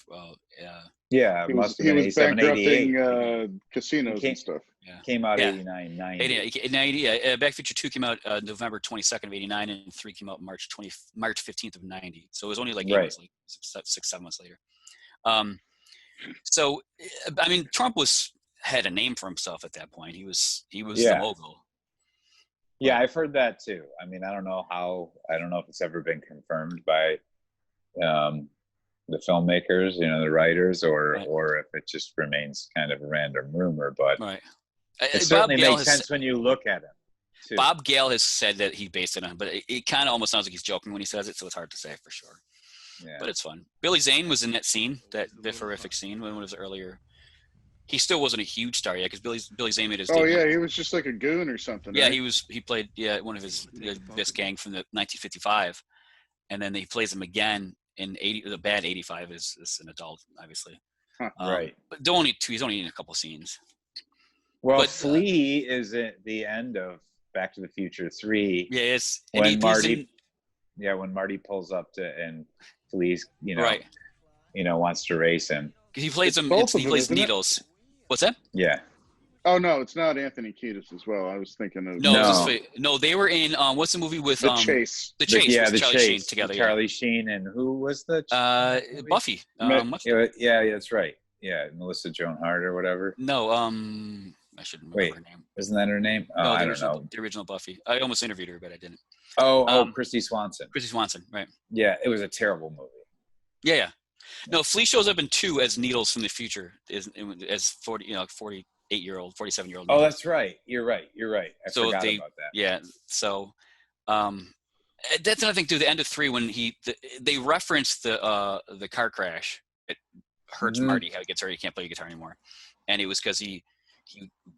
Yeah, He must was, have been he was 87, 88. bankrupting casinos and stuff. Came out Yeah. 89, 90. 90, Back to the Future 2 came out November 22nd of 89, and 3 came out March 15th of 90. So it was only like 8 months, like 6-7 months later. So I mean, Trump had a name for himself at that point. He was the mogul. Yeah, I've heard that too. I mean, I don't know if it's ever been confirmed by the filmmakers, the writers, or if it just remains kind of a random rumor. But it certainly makes sense when you look at him. Too. Bob Gale has said that he based it on, but it kind of almost sounds like he's joking when he says it, so it's hard to say for sure. Yeah. But it's fun. Billy Zane was in that scene, that horrific scene when it was earlier. He still wasn't a huge star yet because Billy Zane made his debut. Oh yeah, he was just like a goon or something. Yeah, right? he played one of his best gang from the 1955, and then he plays him again in the bad 85 as an adult, obviously. Right. But he's only in a couple scenes. Well, Flea is at the end of Back to the Future 3. Yeah, when Marty pulls up and Flea's, wants to race him. He plays him. He plays Needles. What's that? Yeah. Oh no, it's not Anthony Kiedis as well. I was thinking of no. They were in what's the movie with The Chase? The Chase. The Charlie Chase Sheen together. Charlie Sheen and who was the Buffy? Yeah, that's right. Yeah, Melissa Joan Hart or whatever. No, I shouldn't remember her name. Isn't that her name? Oh, no, I don't know. The original Buffy. I almost interviewed her, but I didn't. Christy Swanson. Christy Swanson, right? Yeah, it was a terrible movie. Yeah. No, Flea shows up in 2 as Needles from the future, as 48-year-old, 47-year-old. Oh, that's right. You're right. I forgot about that. Yeah. So, that's another thing too. The end of 3 when they reference the car crash. It hurts Marty how he gets hurt. He can't play guitar anymore, and it was because he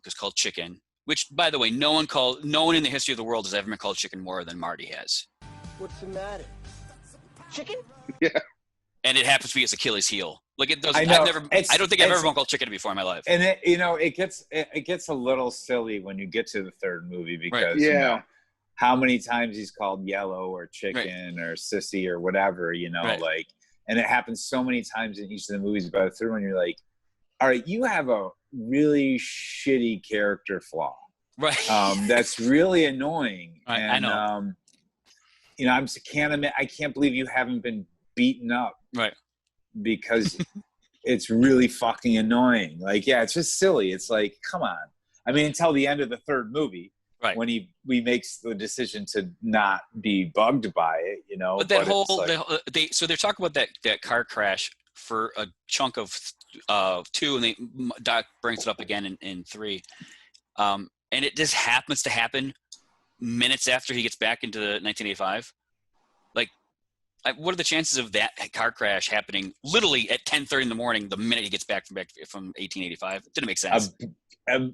was called Chicken. Which, by the way, no one in the history of the world has ever been called Chicken more than Marty has. What's the matter? Chicken? Yeah. And it happens to be his Achilles heel. Like it doesn't. I know. I don't think I've ever been called Chicken before in my life. And it gets a little silly when you get to the third movie because how many times he's called Yellow or Chicken or Sissy or whatever, and it happens so many times in each of the movies. By the third one, you're like, all right, you have a really shitty character flaw, right? That's really annoying. Right, and, I know. I can't believe you haven't been beaten up, right? Because it's really fucking annoying. Like, yeah, it's just silly. It's like, come on. I mean, until the end of the third movie, right? When he makes the decision to not be bugged by it, But that so they're talking about that car crash for a chunk of 2, and Doc brings it up again in 3, and it just happens to happen minutes after he gets back into the 1985. Like, what are the chances of that car crash happening literally at 10:30 in the morning the minute he gets back from 1885? It didn't make sense.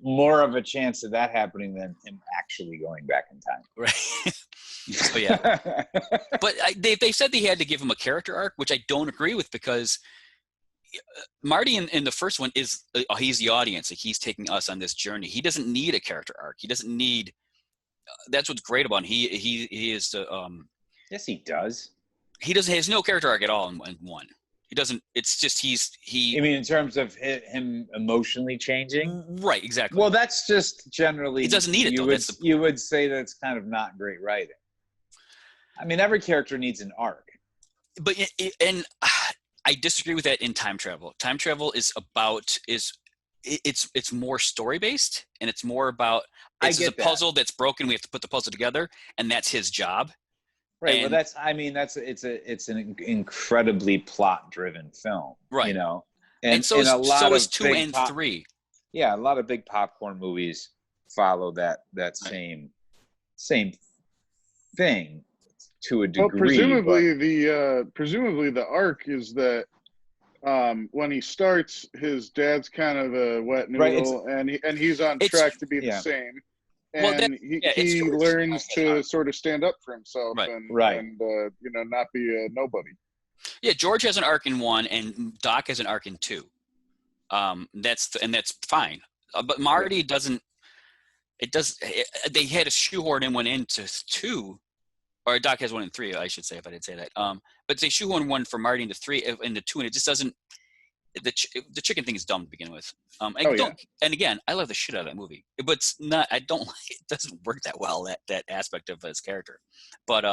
More of a chance of that happening than him actually going back in time. Right. So yeah. But they said they had to give him a character arc, which I don't agree with because Marty in the first one is he's the audience. Like, he's taking us on this journey. He doesn't need a character arc. He doesn't need. That's what's great about him. He is the. Yes, he does. He has no character arc at all in 1. He doesn't. It's just he. I mean, in terms of him emotionally changing, right? Exactly. Well, that's just generally. He doesn't need it. You would say that's kind of not great writing. I mean, every character needs an arc. But I disagree with that in time travel. Time travel is it's more story based, and it's more about it's a puzzle that's broken. We have to put the puzzle together, and that's his job. Right. Well, it's an incredibly plot driven film. Right. And so is 2 and 3. Yeah, a lot of big popcorn movies follow that same thing to a degree. Well, presumably the arc is that when he starts, his dad's kind of a wet noodle, and he's on track to be the same. And he learns to sort of stand up for himself and not be a nobody. Yeah, George has an arc in 1, and Doc has an arc in 2. That's fine. But Marty doesn't. They had to shoehorn in one into 2, or Doc has one in 3, I should say, if I didn't say that. But they shoehorn one for Marty into 3, into 2, and it just doesn't. The chicken thing is dumb to begin with. And again, I love the shit out of that movie, but it's not. I don't like it. Doesn't work that well, that aspect of his character. But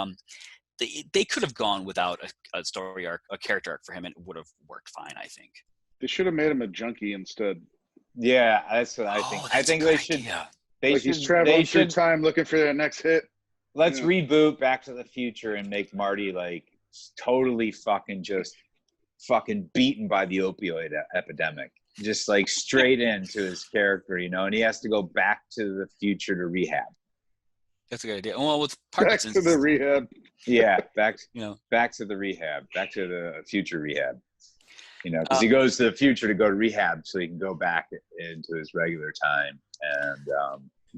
they could have gone without a story arc, a character arc for him, and it would have worked fine. I think they should have made him a junkie instead. Yeah, that's what I think. I think they should. He's traveling through time looking for their next hit. Let's reboot Back to the Future and make Marty like totally fucking beaten by the opioid epidemic, just like straight into his character, and he has to go back to the future to rehab. That's a good idea. Well, with Parkinson's, back to the rehab. Yeah, back to the rehab, back to the future rehab. Because he goes to the future to go to rehab, so he can go back into his regular time and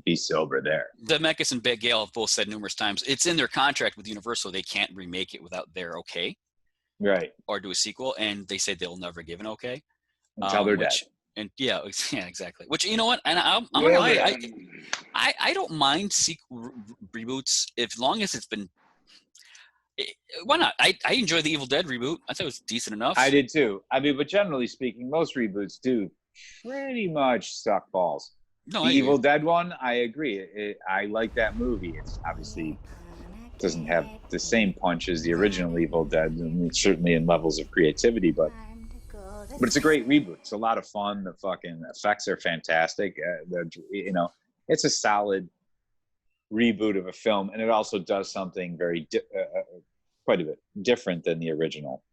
be sober there. Zemeckis and Big Gale have both said numerous times it's in their contract with Universal they can't remake it without their okay. Right. Or do a sequel, and they say they'll never give an okay. Until they're dead. And yeah, exactly. Which, you know what? And I'm gonna lie, I don't mind reboots as long as it's been. Why not? I enjoy the Evil Dead reboot. I thought it was decent enough. I did too. I mean, but generally speaking, most reboots do pretty much suck balls. No, the Evil Dead one, I agree. I like that movie. It's obviously doesn't have the same punch as the original Evil Dead, and certainly in levels of creativity, but it's a great reboot. It's a lot of fun. The fucking effects are fantastic. It's a solid reboot of a film, and it also does something very quite a bit different than the original,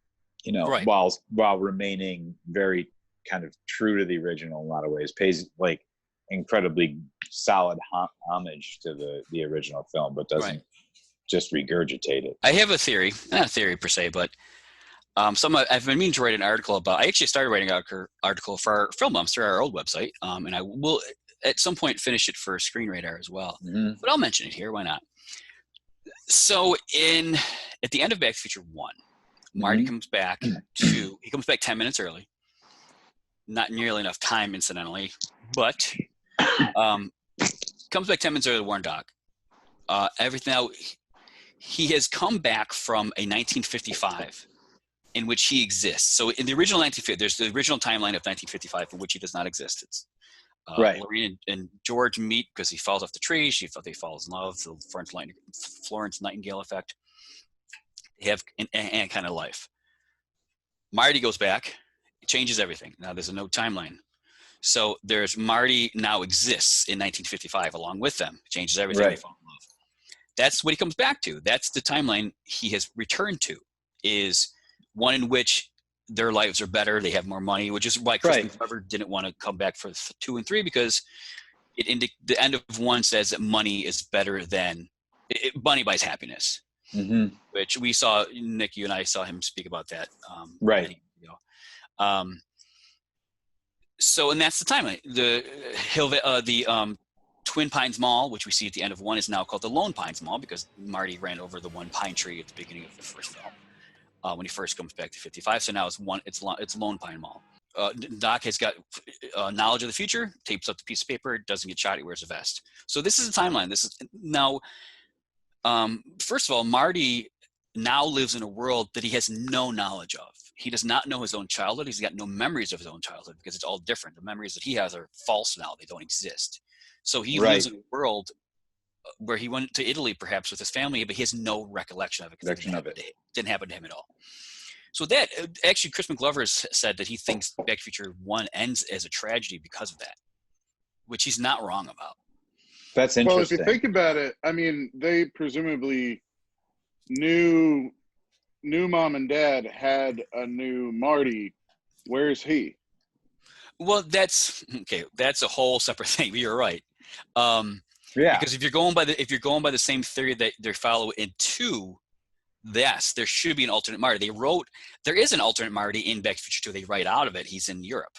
right. while remaining very kind of true to the original in a lot of ways. Pays like incredibly solid homage to the original film, but doesn't just regurgitate it. I have a theory, not a theory per se, but I've been meaning to write an article about. I actually started writing an article for our Film Bumps through our old website, and I will at some point finish it for Screen Radar as well. Mm-hmm. But I'll mention it here. Why not? So at the end of Back to the Future 1, Marty comes back he comes back 10 minutes early. Not nearly enough time, incidentally, but comes back 10 minutes early to warn Doc. Everything now. He has come back from a 1955 in which he exists. So in the original 1950, there's the original timeline of 1955 in which he does not exist. It's Lorraine and George meet because he falls off the tree. They fall in love. The Florence Nightingale effect. They have an kind of life. Marty goes back. It changes everything. Now there's a no timeline. So there's Marty now exists in 1955 along with them. It changes everything. Right. They fall in love. That's what he comes back to. That's the timeline he has returned to, is one in which their lives are better. They have more money, which is why Crispin Glover didn't want to come back for 2 and 3, because the end of 1 says that money is better than money buys happiness, which we saw. Nick, you and I saw him speak about that. So, and that's the timeline. The Twin Pines Mall, which we see at the end of 1, is now called the Lone Pines Mall because Marty ran over the one pine tree at the beginning of the first film when he first comes back to 55. So now it's Lone Pine Mall. Doc has got knowledge of the future, tapes up the piece of paper, doesn't get shot, he wears a vest. So this is a timeline. This is now. First of all, Marty now lives in a world that he has no knowledge of. He does not know his own childhood. He's got no memories of his own childhood because it's all different. The memories that he has are false now. They don't exist. So he lives in a world where he went to Italy perhaps with his family, but he has no recollection of it. It didn't happen to him at all. So that actually, Crispin Glover has said that he thinks Back to the Future 1 ends as a tragedy because of that, which he's not wrong about. That's interesting. Well, if you think about it, I mean, they presumably knew Mom and Dad had a new Marty. Where's he? Well, that's okay. That's a whole separate thing. But you're right. Because if you're going by the same theory that they follow in 2, yes, there should be an alternate Marty. There is an alternate Marty in Back to the Future 2. They write out of it. He's in Europe.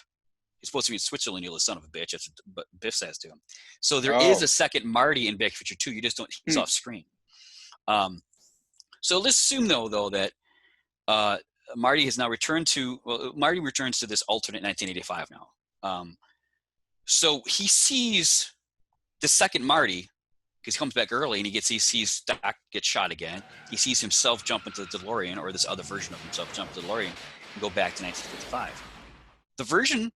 He's supposed to be in Switzerland. You're the son of a bitch. That's what Biff says to him. So there is a second Marty in Back to the Future 2. You just don't. He's off screen. So let's assume though that Marty has now returned to. Well, Marty returns to this alternate 1985 now. So he sees the second Marty because he comes back early and he sees Doc get shot again. He sees himself jump into the DeLorean, or this other version of himself jump into the DeLorean and go back to 1955. The version,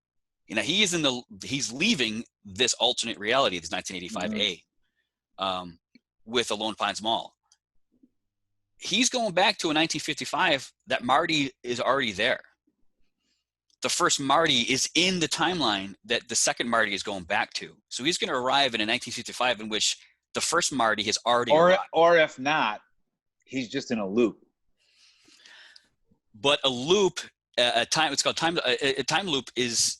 he's leaving this alternate reality, this 1985 with a Lone Pines Mall. He's going back to a 1955 that Marty is already there. The first Marty is in the timeline that the second Marty is going back to. So he's going to arrive in a 1955 in which the first Marty has already arrived. Or if not, he's just in a loop. But a loop, a time loop is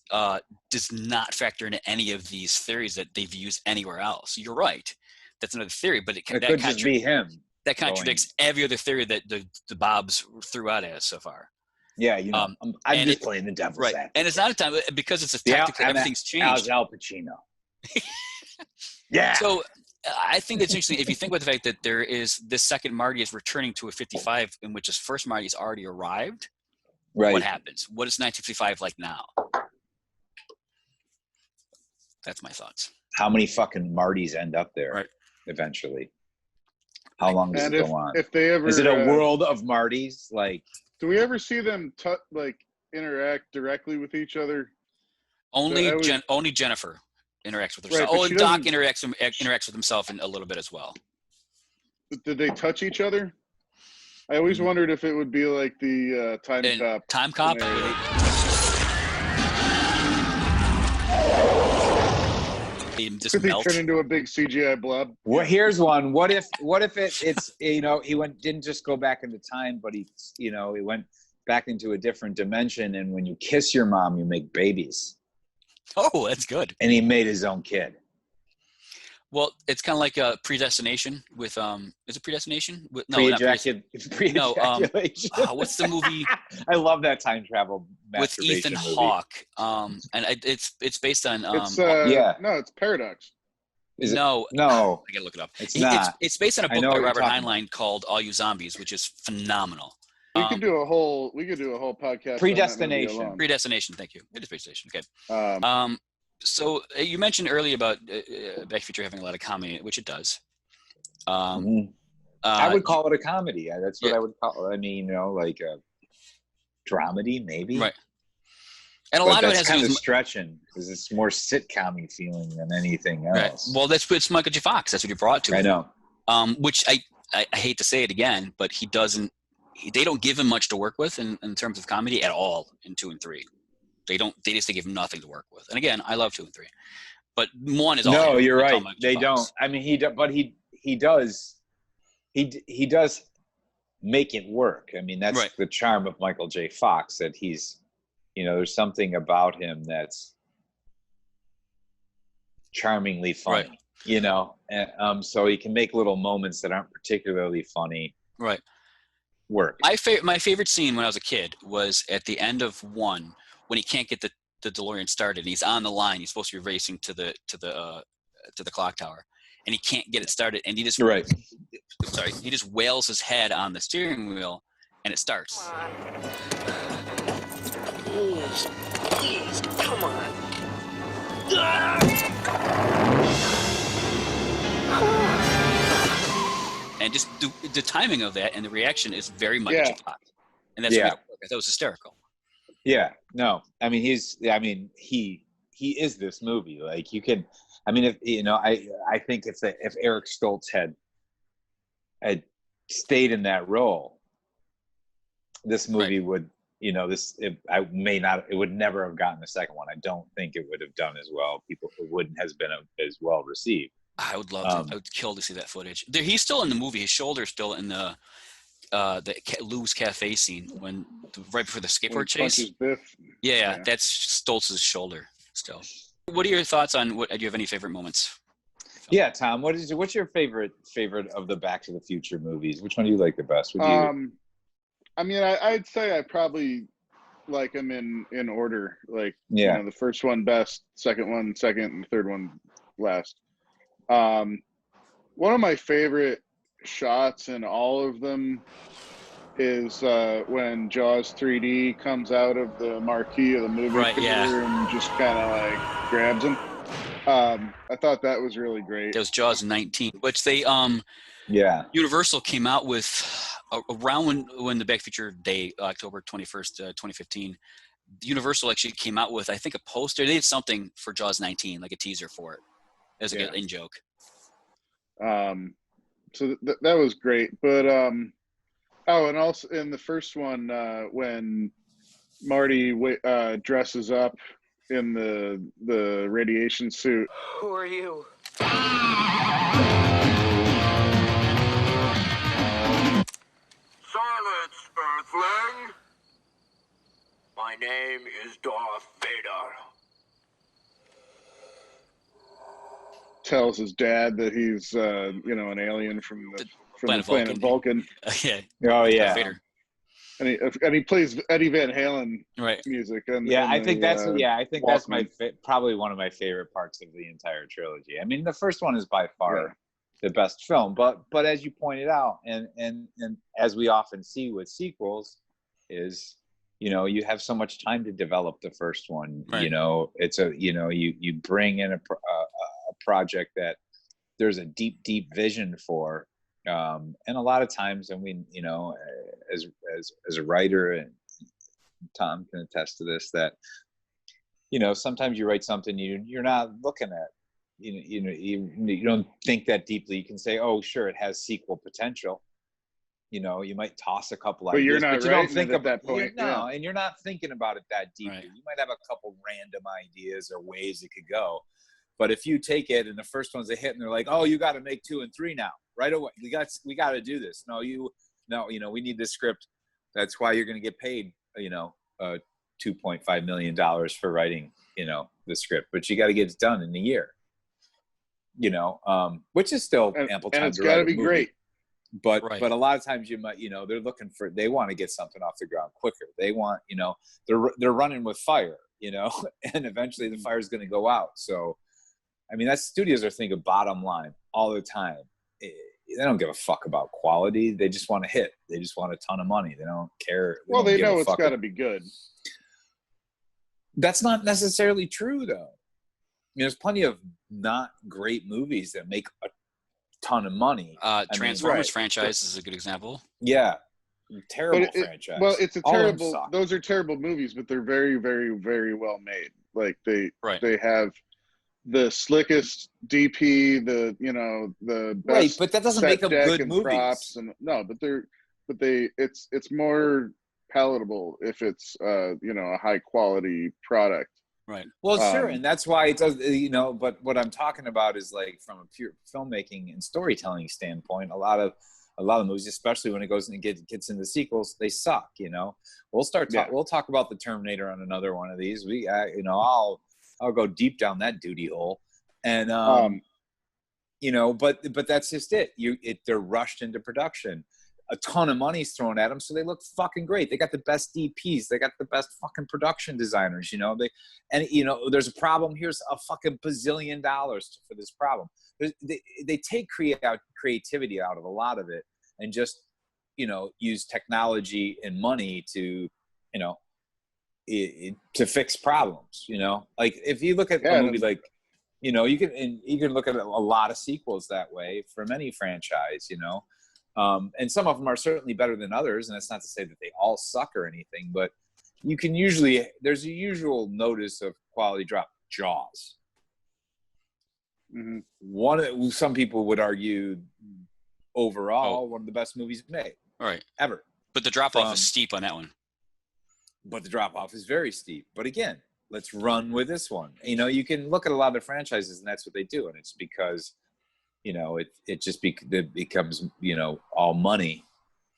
does not factor into any of these theories that they've used anywhere else. You're right. That's another theory, but it could just be him. That contradicts every other theory that the Bobs threw out at us so far. Yeah, I'm just playing the devil's advocate. And it's not a time, because it's a tactic, everything's changed. Al Pacino. Yeah. So I think it's interesting if you think about the fact that there is this second Marty is returning to a 55 in which his first Marty's already arrived. Right. What happens? What is 1955 like now? That's my thoughts. How many fucking Martys end up there eventually? How long does it go on? If they ever, is it a world of Martys? Like, do we ever see them interact directly with each other? Only Jennifer interacts with herself. Right, and Doc interacts with himself a little bit as well. Did they touch each other? I always wondered if it would be like the Time Cop. Time Cop? Just he turn into a big CGI blob. Well, here's one. What if it's he didn't just go back into time, but he went back into a different dimension, and when you kiss your mom, you make babies. Oh, that's good. And he made his own kid. Well, it's kind of like a Predestination with is it Predestination? Pre-ejaculation. What's the movie? I love that time travel with Ethan movie. Hawke. And it's based on No, it's Paradox. Is it? No. I gotta look it up. It's not. It's based on a book by Robert Heinlein called All You Zombies, which is phenomenal. We could do a whole podcast. Predestination. Predestination. Thank you. It is Predestination. Okay. So you mentioned earlier about Back to the Future having a lot of comedy, which it does. I would call it a comedy. That's what I would call it. I mean, like a dramedy, maybe. Right. And a lot of it has kind of stretching because it's more sitcom-y feeling than anything else. Right. Well, it's Michael J. Fox. That's what he brought to it. I know. Which I hate to say it again, but he doesn't. They don't give him much to work with in terms of comedy at all in 2 and 3. They just give him nothing to work with. And again, I love 2 and 3, but 1 is all. No, you're right. They don't. I mean, he does make it work. I mean, that's the charm of Michael J. Fox, that he's, there's something about him that's charmingly funny, and so he can make little moments that aren't particularly funny. Right. Work. My favorite scene when I was a kid was at the end of 1 when he can't get the DeLorean started. He's on the line. He's supposed to be racing to the clock tower, and he can't get it started. And he just he just wails his head on the steering wheel, and it starts. Please, come on. And just the timing of that and the reaction is very much a pop. And that's what I thought it was hysterical. Yeah, no, I mean, he is this movie. Like, you can, I mean, if I think if Eric Stoltz had stayed in that role, this movie would, it would never have gotten a second one. I don't think it would have done as well. It wouldn't have been as well received. I would love to. I would kill to see that footage. He's still in the movie. His shoulder's still in the Lou's Cafe scene right before the skateboard chase. Yeah, that's Stoltz's shoulder still. What are your thoughts on do you have any favorite moments? Yeah, Tom, what's your favorite of the Back to the Future movies? Which one do you like the best? I mean, I'd say I probably like them in order. Like, the first one best, second one second, and third one last. One of my favorite shots in all of them is when Jaws 3D comes out of the marquee of the movie theater and just kind of like grabs him. I thought that was really great. That was Jaws 19, which they Universal came out with around when the Back Future Day, October 21st, 2015. Universal actually came out with, I think, a poster. They did something for Jaws 19, like a teaser for it, as a in joke. So that was great. But and also in the first one, when Marty dresses up in the radiation suit. Who are you? Silence, Earthling! My name is Darth Vader. Tells his dad that he's an alien from the planet Vulcan. Oh yeah. Vader. And he plays Eddie Van Halen music. I think that's probably one of my favorite parts of the entire trilogy. I mean, the first one is by far the best film, but as you pointed out, and as we often see with sequels, is you have so much time to develop the first one. Right. It's you bring in a project that there's a deep vision for. And a lot of times, and we, as a writer, and Tom can attest to this, that, sometimes you write something you're not looking at, you don't think that deeply. You can say, oh, sure, it has sequel potential. You might toss a couple ideas, you're not but you don't think at that point. And you're not thinking about it that deeply. Right. You might have a couple random ideas or ways it could go. But if you take it and the first one's a hit and they're like, oh, you got to make 2 and 3 now, right away. We got to do this. We need this script. That's why you're going to get paid, $2.5 million for writing, the script, but you got to get it done in a year, which is still ample time. And it's got to be great. But a lot of times you might, they want to get something off the ground quicker. They want, they're running with fire, and eventually the fire is going to go out. So, I mean, studios are thinking bottom line all the time. They don't give a fuck about quality. They just want to hit. They just want a ton of money. They don't care. They know it's got to be good. That's not necessarily true, though. There's plenty of not great movies that make a ton of money. Transformers franchise is a good example. Yeah. Terrible franchise. Well, it's a terrible. Those are terrible movies, but they're very, very, very well made. Like they have the slickest DP, the best but that doesn't make them good movies. Props it's more palatable if it's a high quality product. Right. Well, sure, and that's why it does. But what I'm talking about is like from a pure filmmaking and storytelling standpoint, a lot of movies, especially when it goes and gets into sequels, they suck. We'll talk about the Terminator on another one of these. I'll go deep down that duty hole, and but that's just it. They're rushed into production. A ton of money's thrown at them, so they look fucking great. They got the best DPs. They got the best fucking production designers. There's a problem. Here's a fucking bazillion dollars for this problem. They take creativity out of a lot of it, and just use technology and money to to fix problems. Like if you look at a movie like you can look at a lot of sequels that way from any franchise. And some of them are certainly better than others, and that's not to say that they all suck or anything, but there's a usual notice of quality drop. Jaws. Mm-hmm. Some people would argue overall one of the best movies made. Right. Ever. But the drop off is steep on that one. But the drop off is very steep. But again, let's run with this one. You can look at a lot of the franchises and that's what they do, and it's because it becomes all money.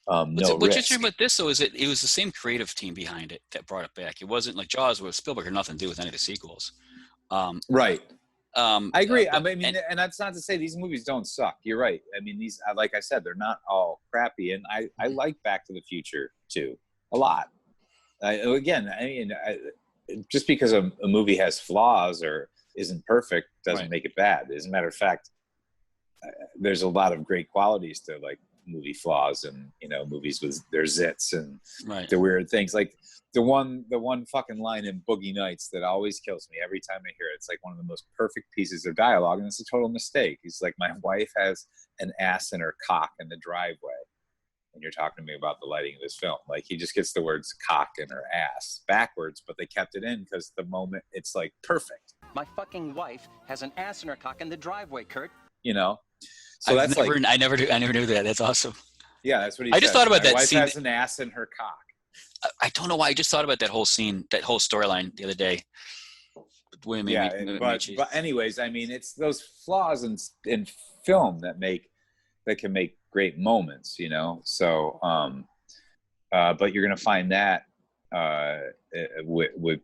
What's interesting about this though is it was the same creative team behind it that brought it back. It wasn't like Jaws with Spielberg had nothing to do with any of the sequels. Right. I agree. And that's not to say these movies don't suck. You're right. I mean, these, like I said, they're not all crappy, and I like Back to the Future too a lot. Just because a movie has flaws or isn't perfect doesn't make it bad. As a matter of fact, there's a lot of great qualities to like movie flaws and movies with their zits and Right. the weird things. Like the one fucking line in Boogie Nights that always kills me every time I hear it. It's like one of the most perfect pieces of dialogue, and it's a total mistake. He's like, my wife has an ass in her cock in the driveway. And you're talking to me about the lighting of this film. Like, he just gets the words cock and her ass backwards, but they kept it in because the moment, it's like perfect. My fucking wife has an ass in her cock in the driveway, Kurt. So that's I never knew that. That's awesome. Yeah, that's what he I says. just thought about my that wife scene. has an ass in her cock. I don't know why. I just thought about that whole scene, that whole storyline the other day. But anyways, I mean, it's those flaws in film that can make great moments, So, but you're gonna find that with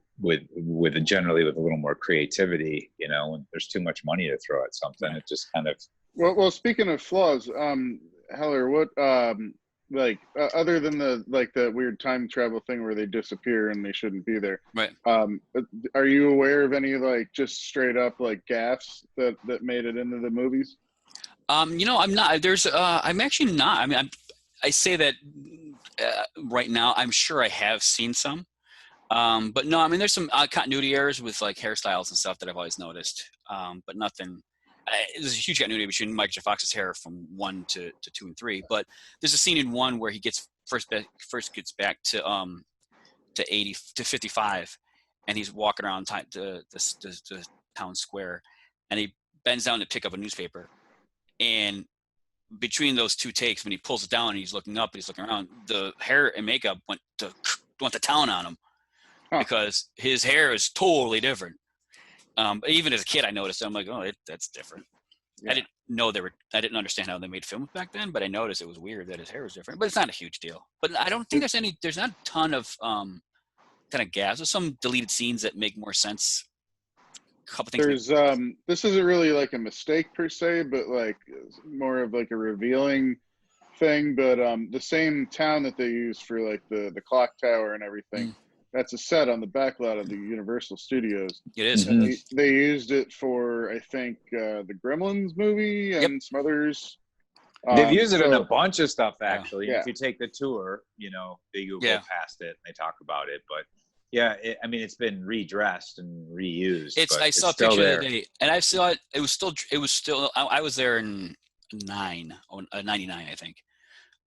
generally with a little more creativity, when there's too much money to throw at something, it just kind of. Well, speaking of flaws, Heller, what other than the weird time travel thing where they disappear and they shouldn't be there, right? Are you aware of any just straight up gaffes that made it into the movies? I'm not. I'm actually not. I mean, I say that right now. I'm sure I have seen some, but no. I mean, there's some continuity errors with hairstyles and stuff that I've always noticed, but nothing. There's a huge continuity between Michael J. Fox's hair from 1 to 2 and 3. But there's a scene in 1 where he gets first gets back to 55, and he's walking around the town square, and he bends down to pick up a newspaper. And between those two takes, when he pulls it down and he's looking up, he's looking around, the hair and makeup went to town on him because his hair is totally different. Even as a kid, I noticed. I'm like, oh, that's different. Yeah. I didn't know I didn't understand how they made films back then, but I noticed it was weird that his hair was different. But it's not a huge deal. But I don't think there's not a ton of kind of gaps. There's some deleted scenes that make more sense. A couple things. This isn't really a mistake per se, but more of a revealing thing. But the same town that they use for the clock tower and everything. That's a set on the back lot of the Universal Studios. It is. And they used it for, I think, the Gremlins movie and some others. They've used it in a bunch of stuff, actually. Yeah. If you take the tour, they go past it and they talk about it. But yeah, it's been redressed and reused. I saw a picture the other day, and I saw it. It was still. I was there in 99, I think,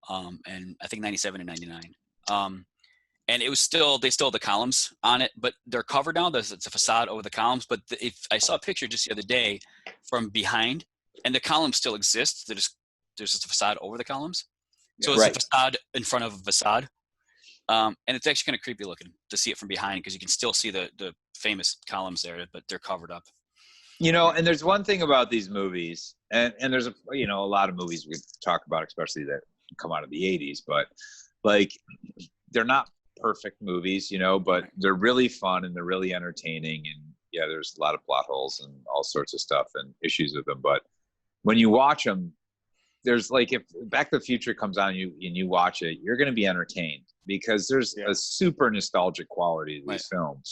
and I think 97 and 99. And it was they still have the columns on it, but they're covered now. It's a facade over the columns. But if I saw a picture just the other day from behind, and the columns still exist. There's just a facade over the columns. So it's a facade in front of a facade. And it's actually kind of creepy looking to see it from behind because you can still see the famous columns there, but they're covered up. And there's one thing about these movies, and there's a lot of movies we talk about, especially that come out of the 80s, but they're not perfect movies, but they're really fun and they're really entertaining. And yeah, there's a lot of plot holes and all sorts of stuff and issues with them. But when you watch them, there's if Back to the Future comes on and you watch it, you're going to be entertained because there's a super nostalgic quality to these films,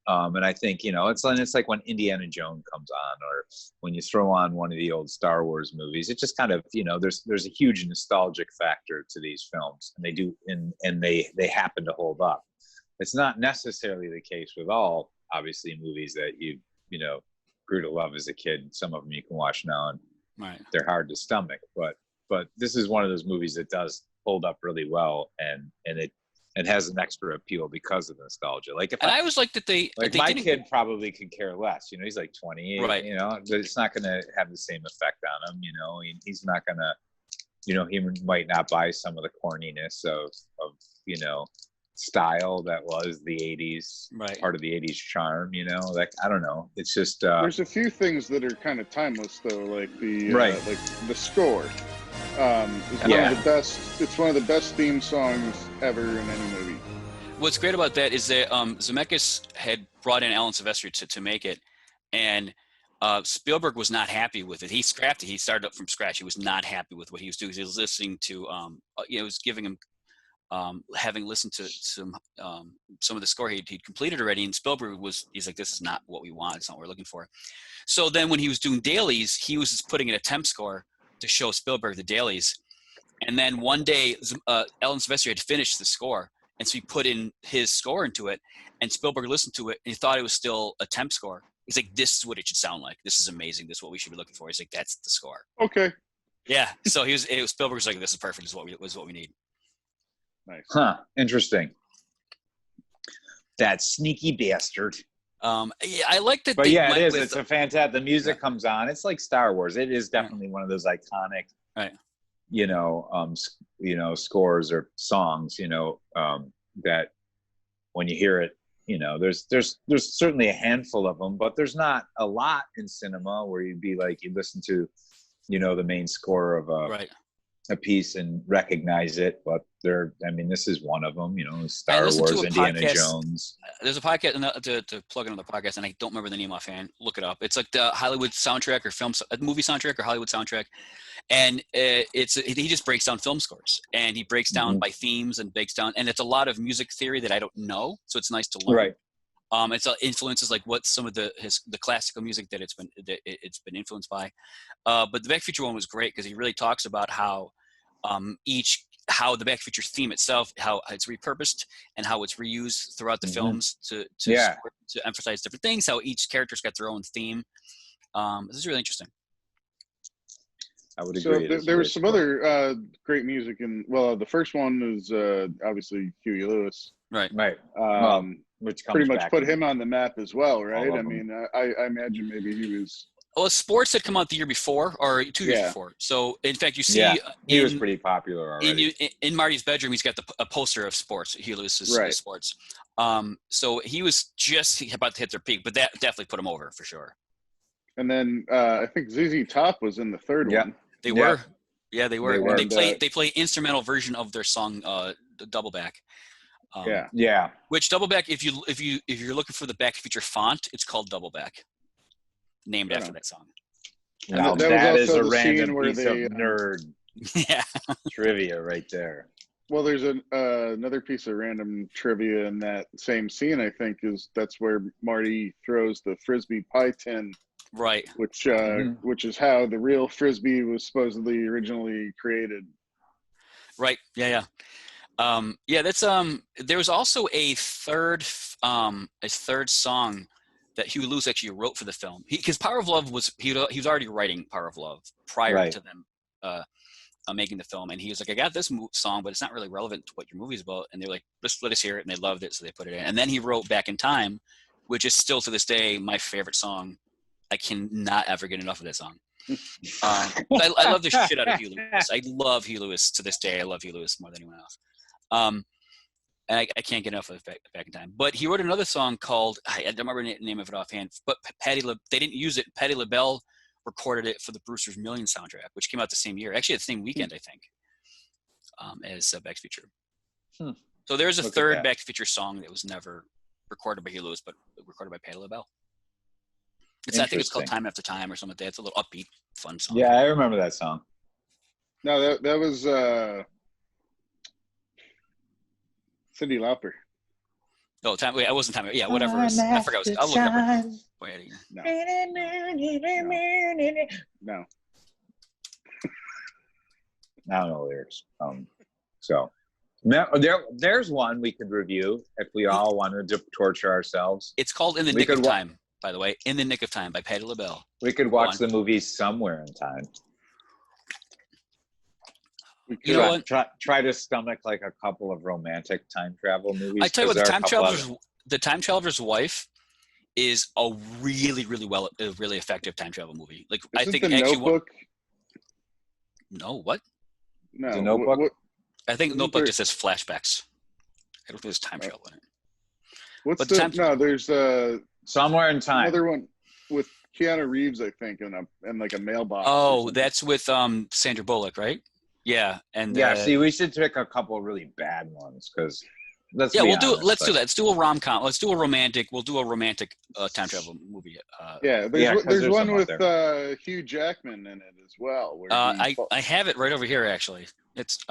and I think, it's like when Indiana Jones comes on, or when you throw on one of the old Star Wars movies, it just kind of, there's a huge nostalgic factor to these films, and they do, and they happen to hold up. It's not necessarily the case with all, obviously, movies that you grew to love as a kid. Some of them you can watch now and they're hard to stomach, but this is one of those movies that does hold up really well, and it has an extra appeal because of the nostalgia. I always like that they my kid probably could care less. He's 20, right? But it's not going to have the same effect on him. He's not going to, he might not buy some of the corniness of style that was the 80s, part of the 80s charm. I don't know. It's just there's a few things that are kind of timeless though, like the score. It's one of the best theme songs ever in any movie. What's great about that is that Zemeckis had brought in Alan Silvestri to make it, and Spielberg was not happy with it. He scrapped it. He started up from scratch. He was not happy with what he was doing. He was listening to, it was giving him, having listened to some of the score he'd completed already, and Spielberg he's like, this is not what we want. It's not what we're looking for. So then when he was doing dailies, he was just putting in a temp score to show Spielberg the dailies, And then one day, Alan Silvestri had finished the score, and so he put in his score into it, and Spielberg listened to it, and he thought it was still a temp score. He's like, this is what it should sound like. This is amazing. This is what we should be looking for. He's like, that's the score. Okay. Yeah. So Spielberg was like, this is perfect. This is what we need. Nice. Huh. Interesting. That sneaky bastard. Yeah, I like that. But yeah, it is. It's a fantastic. The music comes on. It's like Star Wars. It is definitely one of those iconic, scores or songs. That when you hear it, there's certainly a handful of them, but there's not a lot in cinema where you'd be like, you listen to, the main score of a piece and recognize it. But this is one of them. Star Wars, Indiana Jones. There's a podcast to plug another podcast, and I don't remember the name offhand. Look it up. It's like the Hollywood soundtrack or movie soundtrack or Hollywood soundtrack, and he just breaks down film scores, and he breaks down by themes and and it's a lot of music theory that I don't know, so it's nice to learn. Right. It's influences like what some of the classical music that it's been influenced by, but the Back to the Future one was great because he really talks about how how the Back to the Future theme itself, how it's repurposed and how it's reused throughout the films to emphasize different things, how each character's got their own theme. This is really interesting. I would agree. So there was some other great music the first one is obviously Huey Lewis. Right. Which pretty much put him on the map as well, right? I mean, I imagine maybe he was. Well, Sports had come out the year before or 2 years before. So, in fact, you see he was pretty popular already. In Marty's bedroom, he's got a poster of Sports, Huey Lewis's Sports. So he was just about to hit their peak, but that definitely put him over for sure. And then I think ZZ Top was in the third one. They were. Yeah, they were. They play instrumental version of their song, the Double Back. Which Double Back, if you're looking for the Back to the Future font, it's called Double Back. Named after that song. Now that is a random piece of nerd trivia right there. Well, there's another piece of random trivia in that same scene. I think that's where Marty throws the frisbee pie tin, right? Which is how the real frisbee was supposedly originally created. Right. Yeah. That's there was also a third song that Huey Lewis actually wrote for the film. Because Power of Love he was already writing Power of Love prior to them making the film, and he was like, I got this song, but it's not really relevant to what your movie's about. And they're like, just let us hear it, and they loved it, so they put it in. And then he wrote Back in Time, which is still to this day my favorite song. I cannot ever get enough of that song. I love the shit out of Huey Lewis. I love Huey Lewis to this day. I love Huey Lewis more than anyone else. And I can't get enough of Back in Time. But he wrote another song called, I don't remember the name of it offhand, but they didn't use it. Patti LaBelle recorded it for the Brewster's Millions soundtrack, which came out the same year. Actually, the same weekend, I think, as Back to the Future. So there's a third Back to the Future song that was never recorded by Huey Lewis, but recorded by Patti LaBelle. I think it's called Time After Time or something like that. It's a little upbeat, fun song. Yeah, I remember that song. No, that was Cyndi Lauper. Oh, time. Wait, I wasn't time. Yeah, whatever. I forgot. I'll look up. No. No. I don't know lyrics. So there's one we could review if we all wanted to torture ourselves. It's called In the Nick of Time, by the way. In the Nick of Time by Patti LaBelle. We could watch the movie Somewhere in Time. You know what? Try to stomach like a couple of romantic time travel movies. I tell you what, the Time Traveler's Wife is a really, really effective time travel movie. Like I think the actually, Notebook. No, what? No, the Notebook. I think Notebook just says flashbacks. I don't think there's time travel in it. There's Somewhere in Time. Another one with Keanu Reeves, I think, in like a mailbox. Oh, that's with Sandra Bullock, right? Yeah, and see, we should pick a couple of really bad ones because let's do that. Let's do a rom-com. Let's do a romantic. We'll do a romantic time travel movie. There's one with Hugh Jackman in it as well. Where I have it right over here actually. It's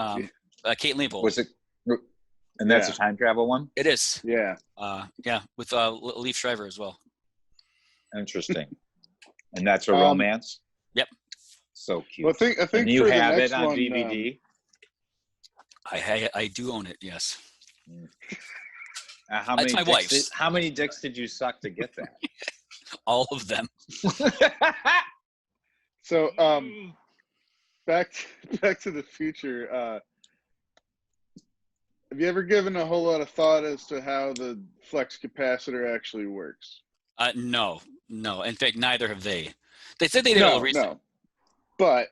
Kate Leopold. Was it? And that's a time travel one. It is. Yeah. With Liev Schreiber as well. Interesting. And that's a romance. Yep. So cute. Well, I think and you for have the it next on one, DVD. I do own it. Yes. That's my wife's. How many dicks did you suck to get that? All of them. So, Back to the Future. Have you ever given a whole lot of thought as to how the flex capacitor actually works? No. In fact, neither have they. They said they did all research. No. But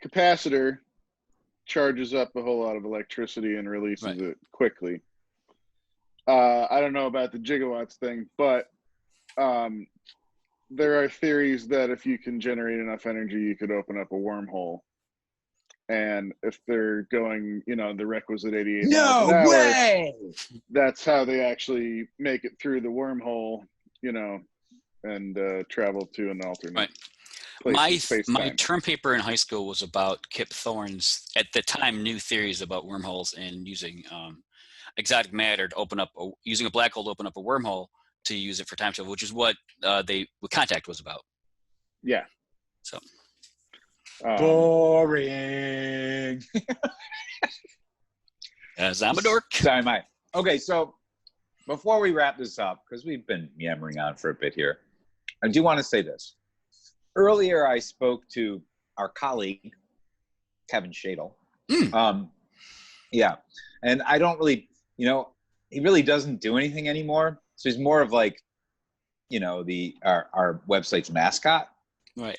capacitor charges up a whole lot of electricity and releases it quickly. I don't know about the gigawatts thing, but there are theories that if you can generate enough energy, you could open up a wormhole. And if they're going, the requisite 88 miles an hour, that's how they actually make it through the wormhole, and travel to an alternate place. My term paper in high school was about Kip Thorne's, at the time, new theories about wormholes and using exotic matter to open up, using a black hole to open up a wormhole to use it for time travel, which is what Contact was about. Yeah. So. Boring. As I'm a dork. Sorry, Mike. Okay, so before we wrap this up, because we've been yammering on for a bit here, I do want to say this. Earlier, I spoke to our colleague, Kevin Shadle. Yeah, and I don't really, he really doesn't do anything anymore. So he's more of like, our website's mascot. Right.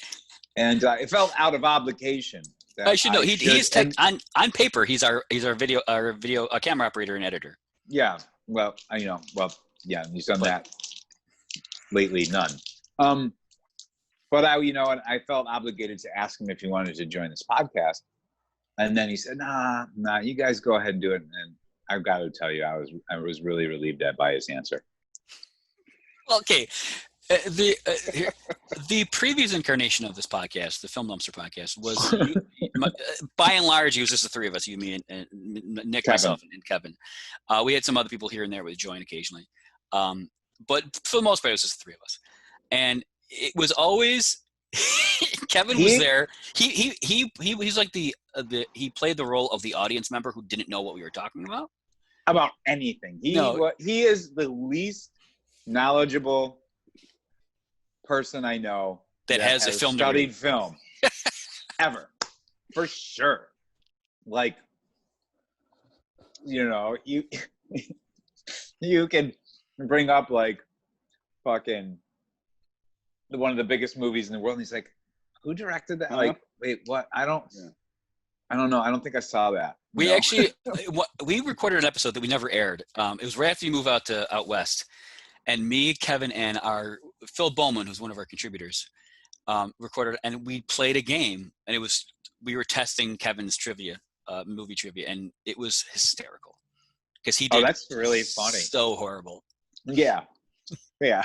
And it felt out of obligation. I should know. He's on paper. He's our video camera operator and editor. Yeah. Well, yeah. He's done that lately. None. But I felt obligated to ask him if he wanted to join this podcast, and then he said, "Nah, you guys go ahead and do it." And I've got to tell you, I was really relieved by his answer. Okay. The previous incarnation of this podcast, the Film Dumpster podcast, was by and large it was just the three of us, you, me, and Nick, Kevin. Myself, and Kevin. We had some other people here and there would join occasionally, but for the most part it was just the three of us, and it was always Kevin was there. He's like he played the role of the audience member who didn't know what we were talking about anything. He is the least knowledgeable person I know that has a film studied film ever, for sure. Like, you can bring up like fucking one of the biggest movies in the world, and he's like, who directed that? Like, wait, what? I don't know. I don't think I saw that. We actually we recorded an episode that we never aired. It was right after you move out west. And me, Kevin, and our Phil Bowman, who's one of our contributors, recorded, and we played a game, and we were testing Kevin's trivia, movie trivia, and it was hysterical because he did. Oh, that's really funny. So horrible. Yeah. Yeah.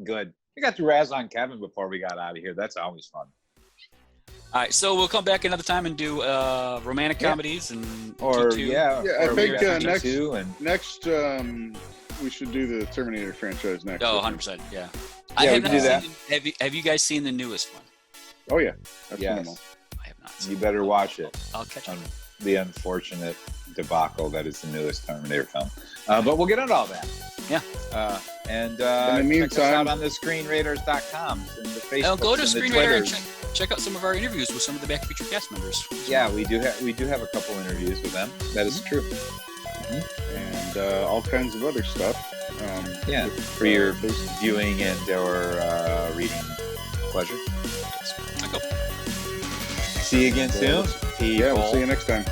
Good. We got to razz on Kevin before we got out of here. That's always fun. All right, so we'll come back another time and do romantic comedies and I think next we should do the Terminator franchise next. Oh, 100%, yeah. I have not seen. Have you guys seen the newest one? Oh yeah, I've seen them all. I have not seen You better watch it. I'll catch up. The unfortunate debacle that is the newest Terminator film. But we'll get into all that. Yeah. And in the meantime, check us out on the screenraiders.com and the Facebook. Go to Screenraider and check out some of our interviews with some of the Back to the Future cast members. Yeah, we do have a couple interviews with them. That is true. And all kinds of other stuff. For your viewing and or reading pleasure. Yes. See you again soon. We'll see you next time.